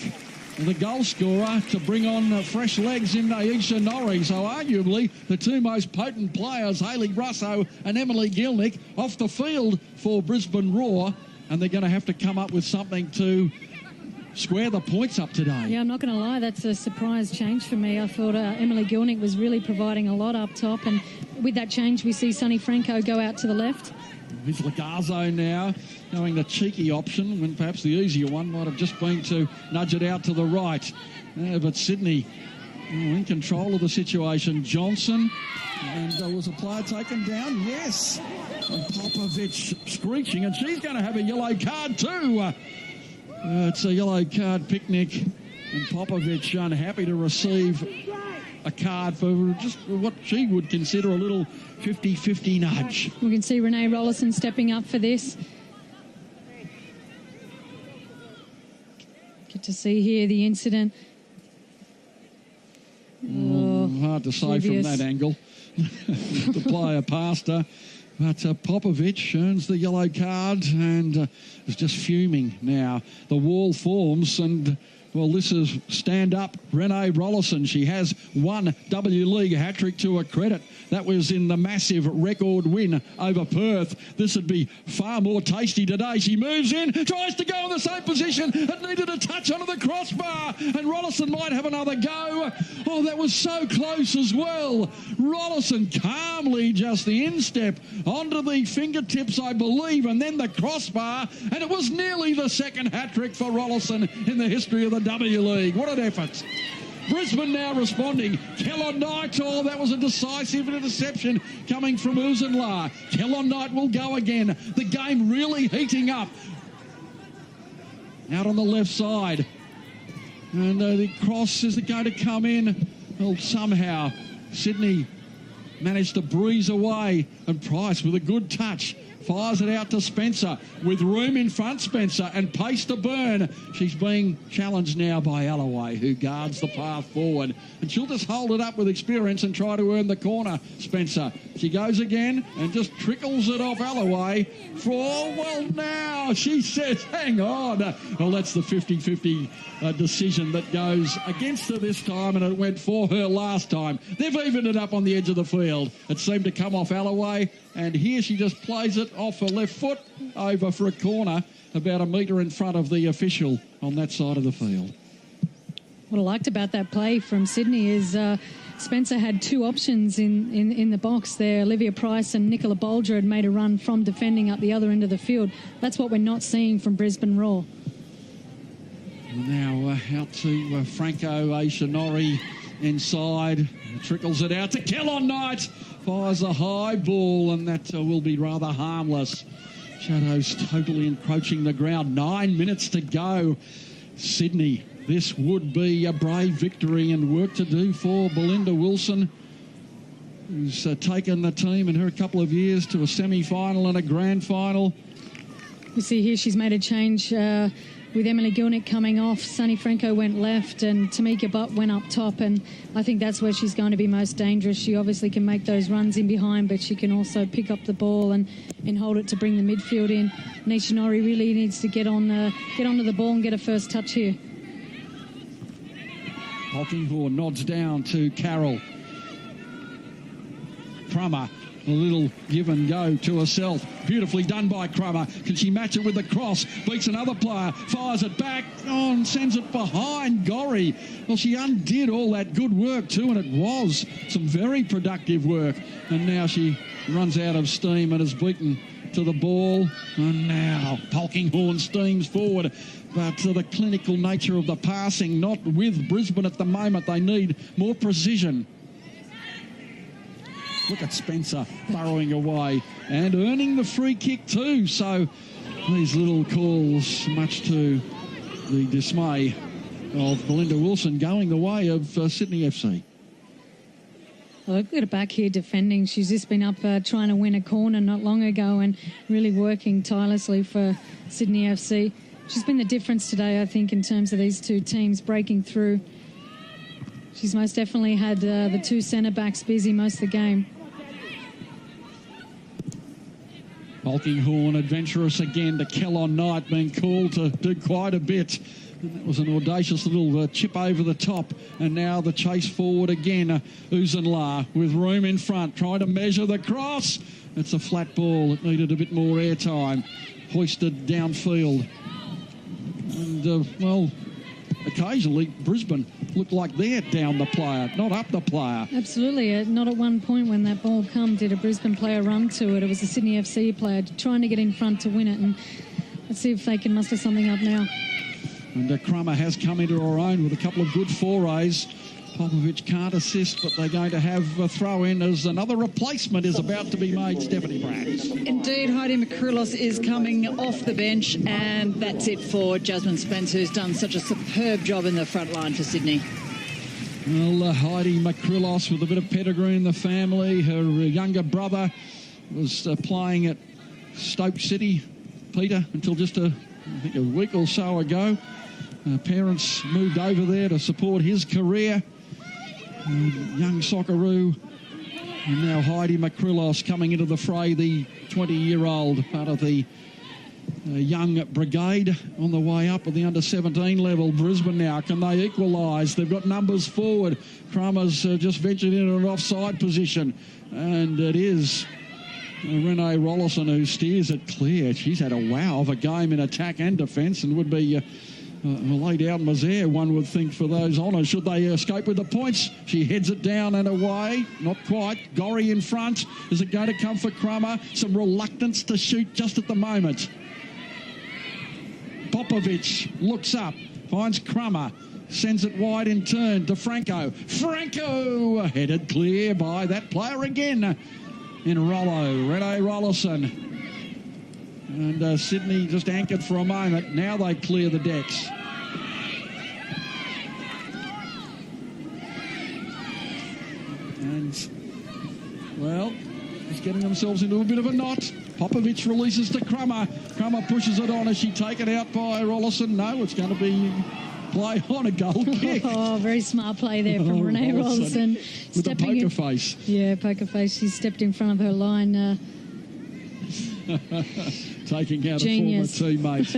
the goal scorer, to bring on fresh legs in Aisha Norrie. So arguably the 2 most potent players, Hayley Russo and Emily Gilnick, off the field for Brisbane Roar, and they're going to have to come up with something to square the points up today. Yeah, I'm not going to lie, that's a surprise change for me. I thought Emily Gilnick was really providing a lot up top, and with that change we see Sonny Franco go out to the left. With Lagazzo now going the cheeky option, when perhaps the easier one might have just been to nudge it out to the right. But Sydney in control of the situation. Johnson, and there was a player taken down, yes. And Popovic screeching, and she's going to have a yellow card too. It's a yellow card picnic, and Popovic unhappy to receive a card for just what she would consider a little 50-50 nudge. We can see Renee Rollison stepping up for this. Good to see here the incident. Hard to say from that angle. The player passed her. But Popovic earns the yellow card and is just fuming now. The wall forms and, well, this is stand-up Renee Rollison. She has one W League hat-trick to her credit. That was in the massive record win over Perth. This would be far more tasty today. She moves in, tries to go in the same position. It needed a touch onto the crossbar, and Rollison might have another go. Oh, that was so close as well. Rollison calmly just the instep onto the fingertips, I believe, and then the crossbar, and it was nearly the second hat-trick for Rollison in the history of the W League. What an effort. Brisbane now responding. Kellon Knight, oh, that was a decisive interception coming from Uzenla. Kellon Knight will go again. The game really heating up. Out on the left side. And the cross, is it going to come in? Well, somehow Sydney managed to breeze away, and Price with a good touch fires it out to Spencer with room in front, Spencer, and pace to burn. She's being challenged now by Alloway, who guards the path forward, and she'll just hold it up with experience and try to earn the corner. Spencer, she goes again and just trickles it off Alloway for, well, now she says, hang on. Well, that's the 50-50 decision that goes against her this time, and it went for her last time. They've evened it up on the edge of the field. It seemed to come off Alloway, and here she just plays it off her left foot over for a corner about a metre in front of the official on that side of the field. What I liked about that play from Sydney is Spencer had two options in the box there. Olivia Price and Nicola Bolger had made a run from defending up the other end of the field. That's what we're not seeing from Brisbane Roar. Now out to Franco Aishinori inside. Trickles it out to Kellon Knight. Fires a high ball, and that will be rather harmless. Shadows totally encroaching the ground. 9 minutes to go. Sydney, this would be a brave victory and work to do for Belinda Wilson, who's taken the team in her couple of years to a semi-final and a grand final. You see here she's made a change with Emily Gilnick coming off. Sunny Franco went left and Tamika Butt went up top, and I think that's where she's going to be most dangerous. She obviously can make those runs in behind, but she can also pick up the ball and hold it to bring the midfield in. Nishinori really needs to get onto the ball and get a first touch here. Hockinghorn nods down to Carroll. Crummer, a little give and go to herself. Beautifully done by Crummer. Can she match it with the cross? Beats another player. Fires it back. Oh, and sends it behind Gorry. Well, she undid all that good work too, and it was some very productive work. And now she runs out of steam and is beaten to the ball. And now Polkinghorn steams forward. But the clinical nature of the passing, not with Brisbane at the moment. They need more precision. Look at Spencer burrowing away and earning the free kick too. So these little calls, much to the dismay of Belinda Wilson, going the way of Sydney FC. Well, look at her back here defending. She's just been up trying to win a corner not long ago and really working tirelessly for Sydney FC. She's been the difference today, I think, in terms of these two teams breaking through. She's most definitely had the two centre-backs busy most of the game. Polkinghorn adventurous again to Kellon Knight, being called to do quite a bit. And that was an audacious little chip over the top. And now the chase forward again. Uzenla with room in front, trying to measure the cross. It's a flat ball. It needed a bit more airtime. Hoisted downfield. And, well, occasionally Brisbane looked like they're down the player, not up the player. Absolutely. Not at one point when that ball come did a Brisbane player run to it. It was a Sydney FC player trying to get in front to win it. And let's see if they can muster something up now. And Crummer has come into her own with a couple of good forays. Popovic can't assist, but they're going to have a throw in as another replacement is about to be made, Stephanie Brands. Indeed, Heidi Makrilos is coming off the bench, and that's it for Jasmine Spence, who's done such a superb job in the front line for Sydney. Well, Heidi Makrilos with a bit of pedigree in the family. Her younger brother was playing at Stoke City, Peter, until just I think a week or so ago. Parents moved over there to support his career. Young Socceroo, and now Heidi Makrilos coming into the fray, the 20-year-old, part of the young brigade on the way up at the under-17 level. Brisbane now, can they equalise? They've got numbers forward. Crummer's just ventured into an offside position, and it is Renee Rollison who steers it clear. She's had a wow of a game in attack and defence, and would be laid out misère, one would think, for those honours. Should they escape with the points? She heads it down and away. Not quite. Gorry in front. Is it going to come for Crummer? Some reluctance to shoot just at the moment. Popovic looks up, finds Crummer, sends it wide in turn to Franco. Franco headed clear by that player again in Rollo. Renee Rollison. And Sydney just anchored for a moment. Now they clear the decks. And, well, just getting themselves into a bit of a knot. Popovic releases to Crummer. Crummer pushes it on. Is she taken out by Rollison? No, it's going to be play on, a goal kick. Oh, very smart play there from Renee Rollison. With a poker face. Yeah, poker face. She stepped in front of her line. Taking out Genius. A former teammate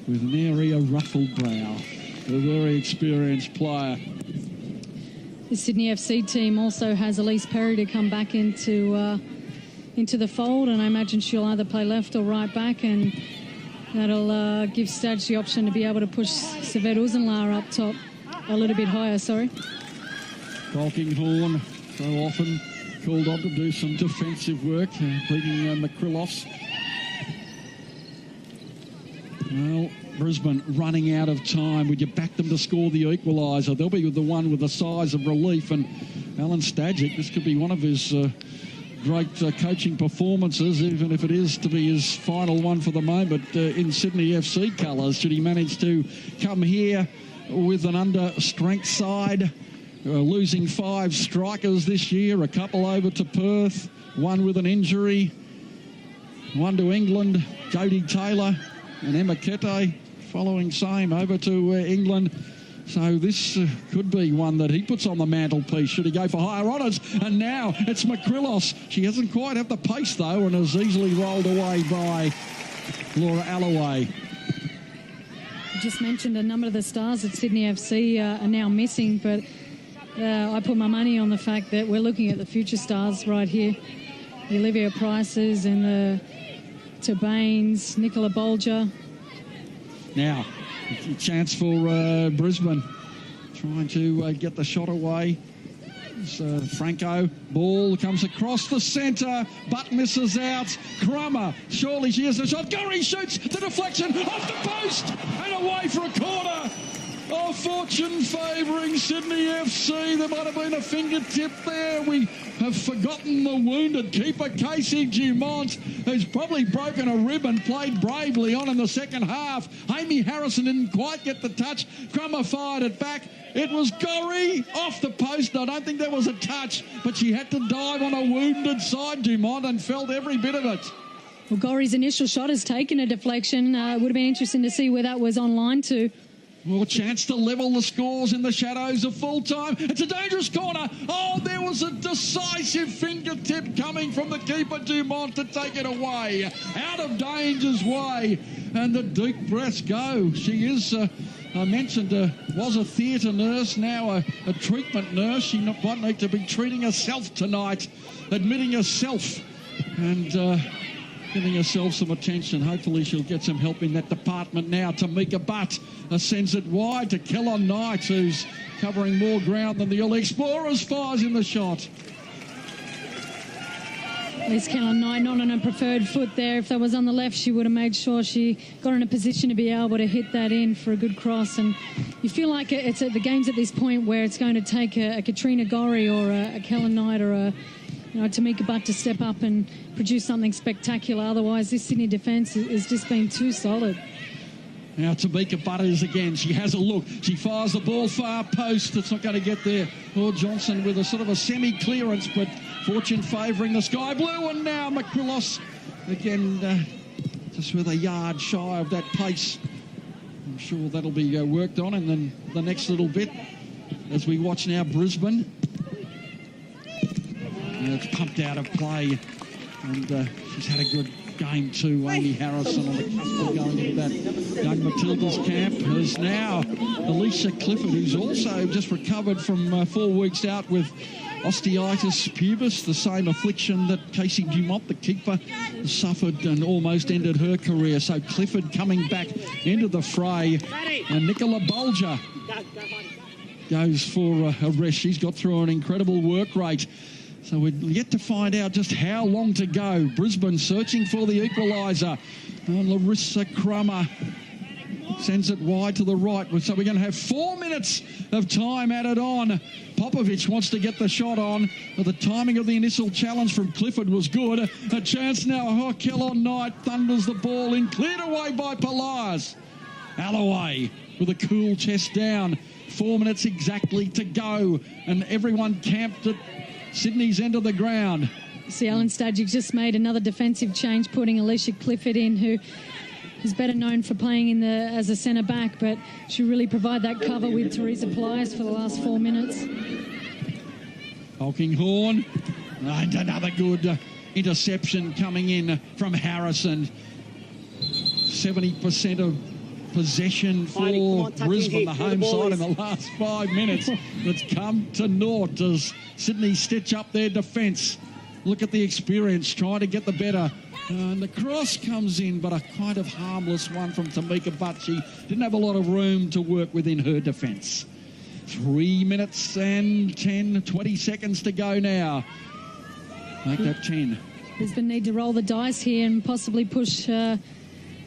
with nary a ruffled brow. A very experienced player. The Sydney FC team also has Elise Perry to come back into the fold, and I imagine she'll either play left or right back, and that'll give Stadge the option to be able to push Savette Uzenlar up top a little bit higher. Falkinghorn so often called on to do some defensive work, beating Makrilos. Well, Brisbane running out of time. Would you back them to score the equaliser? They'll be the one with the size of relief, and Alan Stadgic, this could be one of his great coaching performances, even if it is to be his final one for the moment in Sydney FC colours. Should he manage to come here with an under-strength side, losing 5 strikers this year, a couple over to Perth, one with an injury, one to England, Jodie Taylor and Emma Kete following same over to England. So this could be one that he puts on the mantelpiece should he go for higher honours. And now it's Makrilos. She hasn't quite had the pace though, and is easily rolled away by Laura Alloway. You just mentioned a number of the stars at Sydney FC are now missing, but I put my money on the fact that we're looking at the future stars right here. The Olivia Prices and the Baines, Nicola Bolger. Now, a chance for Brisbane, trying to get the shot away. Franco, ball comes across the centre, but misses out. Crummer, surely she has a shot. Gorry shoots, the deflection, off the post, and away for a corner. Oh, fortune favouring Sydney FC. There might have been a fingertip there. We have forgotten the wounded keeper, Casey Dumont, who's probably broken a rib and played bravely on in the second half. Amy Harrison didn't quite get the touch. Crummer fired it back. It was Gorry off the post. I don't think there was a touch, but she had to dive on a wounded side, Dumont, and felt every bit of it. Well, Gorry's initial shot has taken a deflection. It would have been interesting to see where that was on line to. Well, a chance to level the scores in the shadows of full time. It's a dangerous corner. Oh, there was a decisive fingertip coming from the keeper, Dumont, to take it away. Out of danger's way. And the deep breaths go. She is, I mentioned, was a theatre nurse, now a treatment nurse. She might need to be treating herself tonight, admitting herself. And giving herself some attention. Hopefully she'll get some help in that department now. Tamika Butt sends it wide to Kellon Knight, who's covering more ground than the All Explorers. Fires in the shot. At least Caroline Knight not on her preferred foot there. If that was on the left, she would have made sure she got in a position to be able to hit that in for a good cross. And you feel like it's at the game's at this point where it's going to take a Katrina Gorry or a Caroline Knight or a Tamika Butt to step up and produce something spectacular. Otherwise, this Sydney defence has just been too solid. Now Tamika Butters again. She has a look. She fires the ball far post. It's not going to get there. Lord Johnson with a sort of a semi-clearance, but fortune favouring the Sky Blue. And now McCrillos again, just with a yard shy of that pace. I'm sure that'll be worked on in then the next little bit as we watch now Brisbane. It's pumped out of play, and she's had a good game too. Amy Harrison on the cusp of going into that young Matilda's camp. There's now Alicia Clifford, who's also just recovered from 4 weeks out with osteitis pubis, the same affliction that Casey Dumont, the keeper, suffered and almost ended her career. So Clifford coming back into the fray, and Nicola Bulger goes for a rest. She's got through an incredible work rate. So we're yet to find out just how long to go. Brisbane searching for the equaliser. And Larissa Crummer sends it wide to the right. So we're going to have 4 minutes of time added on. Popovic wants to get the shot on, but the timing of the initial challenge from Clifford was good. A chance now. Kellon Knight thunders the ball in, cleared away by Polias. Alloway with a cool chest down. 4 minutes exactly to go, and everyone camped at Sydney's end of the ground. See, Alan Stadgick just made another defensive change, putting Alicia Clifford in, who is better known for playing as a centre back, but she really provide that cover with Teresa Pliers for the last 4 minutes. Hulkinghorn, and another good interception coming in from Harrison. 70% of possession for Brisbane, the home side, in the last 5 minutes. It's come to naught as Sydney stitch up their defence. Look at the experience, trying to get the better. And the cross comes in, but a kind of harmless one from Tamika Butt. She didn't have a lot of room to work within her defence. 3 minutes and 20 seconds to go now. Make that 10. Brisbane need to roll the dice here and possibly push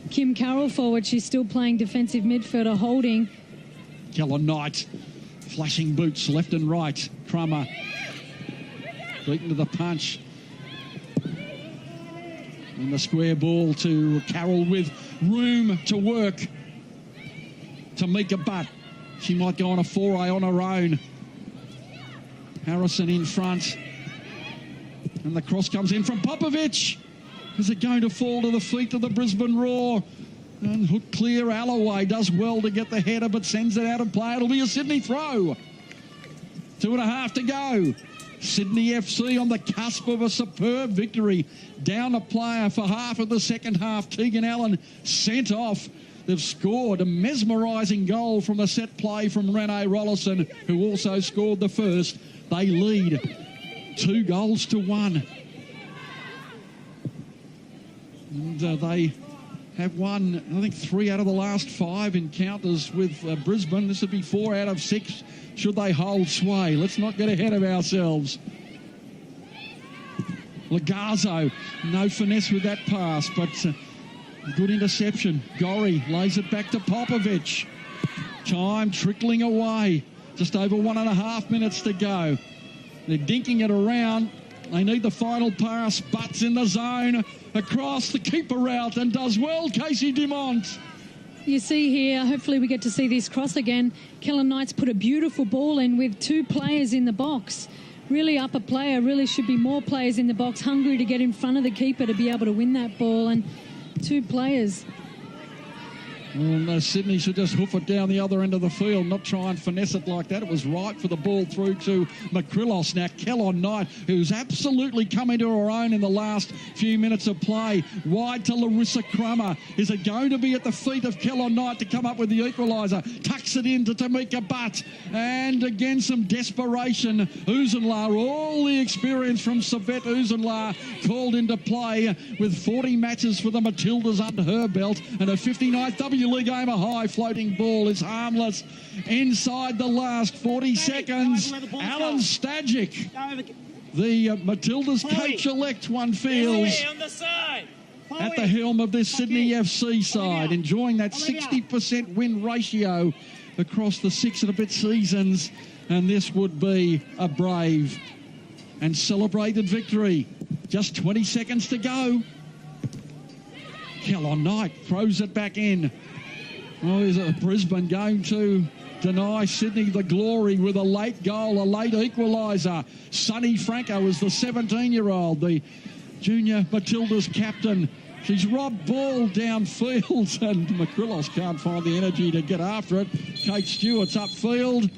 Kim Carroll forward. She's still playing defensive midfielder holding. Kellon Knight flashing boots left and right. Crummer beaten to the punch. And the square ball to Carroll with room to work. Tamika Butt. She might go on a foray on her own. Harrison in front. And the cross comes in from Popovic. Is it going to fall to the feet of the Brisbane Roar? And hook clear. Alloway does well to get the header, but sends it out of play. It'll be a Sydney throw. 2.5 to go. Sydney FC on the cusp of a superb victory. Down a player for half of the second half. Tegan Allen sent off. They've scored a mesmerising goal from a set play from Renee Rollison, who also scored the first. They lead 2-1. And they have won, I think, 3 out of the last 5 encounters with Brisbane. This would be 4 out of 6 should they hold sway. Let's not get ahead of ourselves. Lagazzo, no finesse with that pass, but good interception. Gorry lays it back to Popovic. Time trickling away. Just over 1.5 minutes to go. They're dinking it around. They need the final pass. Butts in the zone. Across, the keeper out and does well, Casey Dumont. You see here, hopefully we get to see this cross again. Kellon Knight's put a beautiful ball in with 2 players in the box. Really up a player, really should be more players in the box, hungry to get in front of the keeper to be able to win that ball, and 2 players. Well, Sydney should just hoof it down the other end of the field, not try and finesse it like that. It was right for the ball through to McCrillos. Now, Kellon Knight, who's absolutely come into her own in the last few minutes of play. Wide to Larissa Crummer. Is it going to be at the feet of Kellon Knight to come up with the equaliser? Tucks it in to Tamika Butt. And again, some desperation. Uzenla, all the experience from Savette Uzenla called into play with 40 matches for the Matildas under her belt and a 59th W-League game. A high floating ball is harmless. Inside the last 40 seconds, Alan Stadgick the Matildas coach-elect one feels at the helm of this Sydney FC side, enjoying that 60% win ratio across the 6 and a bit seasons, and this would be a brave and celebrated victory. Just 20 seconds to go. Kellon Knight throws it back in. Oh, is it Brisbane going to deny Sydney the glory with a late goal, a late equaliser? Sonny Franco is the 17-year-old, the junior Matildas captain. She's robbed ball downfield, and McCrillos can't find the energy to get after it. Kate Stewart's upfield.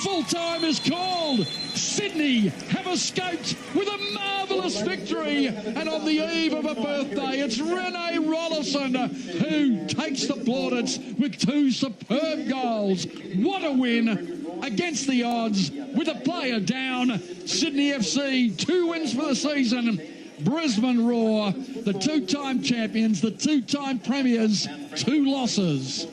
Full time is called. Sydney have escaped with a marvellous victory, and on the eve of a birthday, it's Renee Rollison who takes the plaudits with 2 superb goals. What a win against the odds with a player down. Sydney FC, 2 wins for the season. Brisbane Roar, the 2-time champions, the 2-time premiers, 2 losses.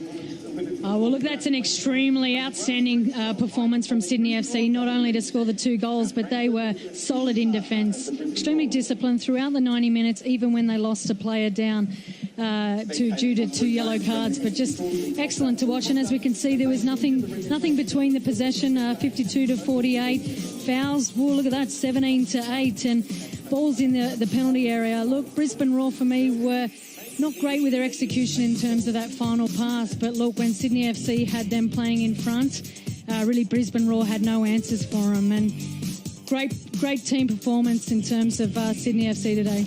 Well, look, that's an extremely outstanding performance from Sydney FC, not only to score the 2 goals, but they were solid in defence, extremely disciplined throughout the 90 minutes, even when they lost a player down due to 2 yellow cards, but just excellent to watch. And as we can see, there was nothing between the possession, 52-48. Fouls, well, look at that, 17-8, and balls in the penalty area. Look, Brisbane Roar for me were not great with their execution in terms of that final pass, but look, when Sydney FC had them playing in front, really Brisbane Roar had no answers for them, and great team performance in terms of Sydney FC today.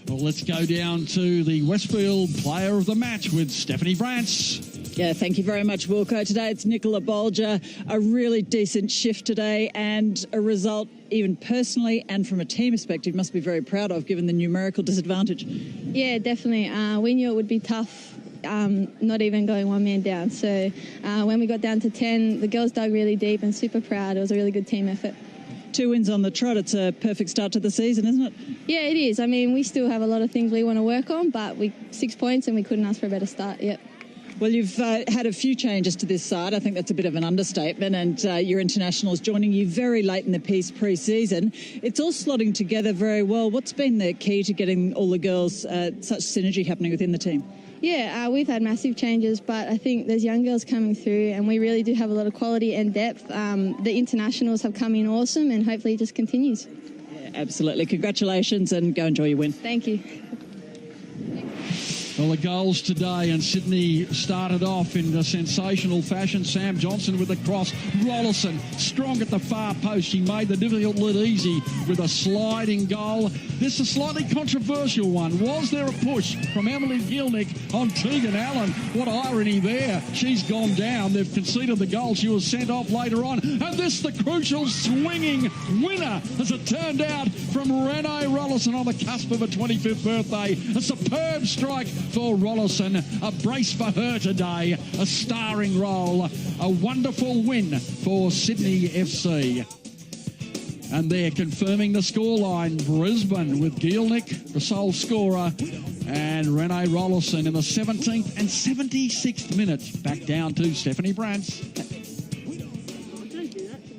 Well, let's go down to the Westfield player of the match with Stephanie Brantz. Yeah, thank you very much, Wilco. Today it's Nicola Bolger. A really decent shift today, and a result even personally and from a team perspective must be very proud of, given the numerical disadvantage. Yeah, definitely. We knew it would be tough, not even going 1 man down. So when we got down to 10, the girls dug really deep and super proud. It was a really good team effort. 2 wins on the trot. It's a perfect start to the season, isn't it? Yeah, it is. I mean, we still have a lot of things we want to work on, but 6 points and we couldn't ask for a better start. Yep. Well, you've had a few changes to this side. I think that's a bit of an understatement, and your internationals joining you very late in the piece pre-season. It's all slotting together very well. What's been the key to getting all the girls such synergy happening within the team? Yeah, we've had massive changes, but I think there's young girls coming through, and we really do have a lot of quality and depth. The internationals have come in awesome, and hopefully it just continues. Yeah, absolutely. Congratulations, and go enjoy your win. Thank you. Well, the goals today, and Sydney started off in a sensational fashion. Sam Johnson with a cross. Rollison strong at the far post. She made the difficult lid easy with a sliding goal. This is a slightly controversial one. Was there a push from Emily Gilnick on Tegan Allen? What irony there. She's gone down. They've conceded the goal. She was sent off later on. And this, the crucial swinging winner, as it turned out, from Renee Rollison on the cusp of her 25th birthday. A superb strike for Rollison, a brace for her today, a starring role, a wonderful win for Sydney FC. And they're confirming the scoreline. Brisbane with Gielnik, the sole scorer, and Renee Rollison in the 17th and 76th minute. Back down to Stephanie Brantz.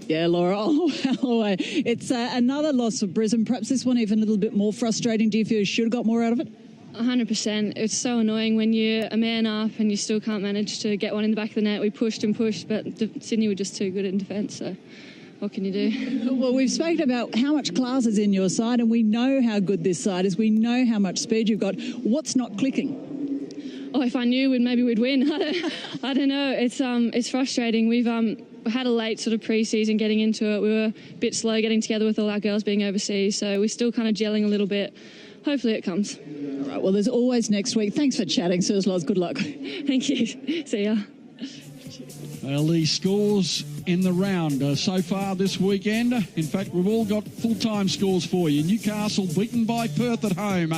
Yeah, Laura, Holloway. It's another loss for Brisbane. Perhaps this one even a little bit more frustrating. Do you feel you should have got more out of it? 100%. It's so annoying when you're a man up and you still can't manage to get one in the back of the net. We pushed and pushed, but Sydney were just too good in defence, so what can you do? Well, we've spoken about how much class is in your side, and we know how good this side is. We know how much speed you've got. What's not clicking? Oh, if I knew, maybe we'd win. I don't know. It's frustrating. We've had a late sort of pre-season getting into it. We were a bit slow getting together with all our girls being overseas, so we're still kind of gelling a little bit. Hopefully it comes. All right, well, there's always next week. Thanks for chatting, Surslows. Good luck. Thank you. See ya. Well, the scores in the round so far this weekend. In fact, we've all got full-time scores for you. Newcastle beaten by Perth at home.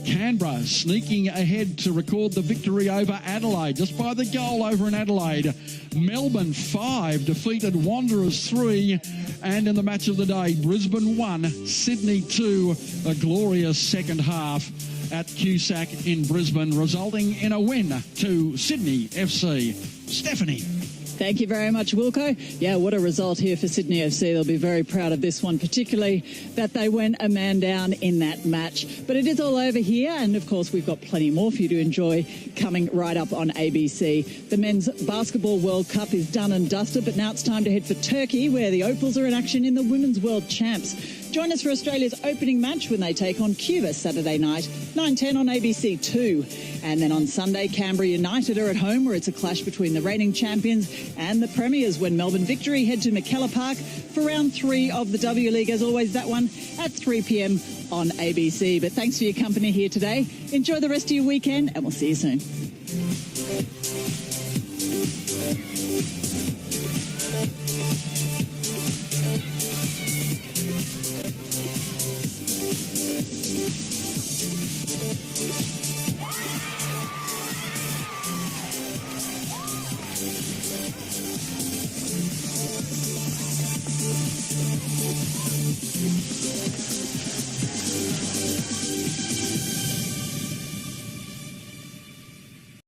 Canberra sneaking ahead to record the victory over Adelaide, just by the goal over in Adelaide. Melbourne 5 defeated Wanderers 3. And in the match of the day, Brisbane 1, Sydney 2, a glorious second half at Cusack in Brisbane, resulting in a win to Sydney FC. Stephanie. Thank you very much, Wilco. Yeah, what a result here for Sydney FC. They'll be very proud of this one, particularly that they went a man down in that match. But it is all over here, and of course we've got plenty more for you to enjoy coming right up on ABC. The Men's Basketball World Cup is done and dusted, but now it's time to head for Turkey, where the Opals are in action in the Women's World Champs. Join us for Australia's opening match when they take on Cuba Saturday night, 9:10 on ABC2. And then on Sunday, Canberra United are at home, where it's a clash between the reigning champions and the premiers when Melbourne Victory head to McKellar Park for round 3 of the W League. As always, that one at 3 p.m. on ABC. But thanks for your company here today. Enjoy the rest of your weekend, and we'll see you soon.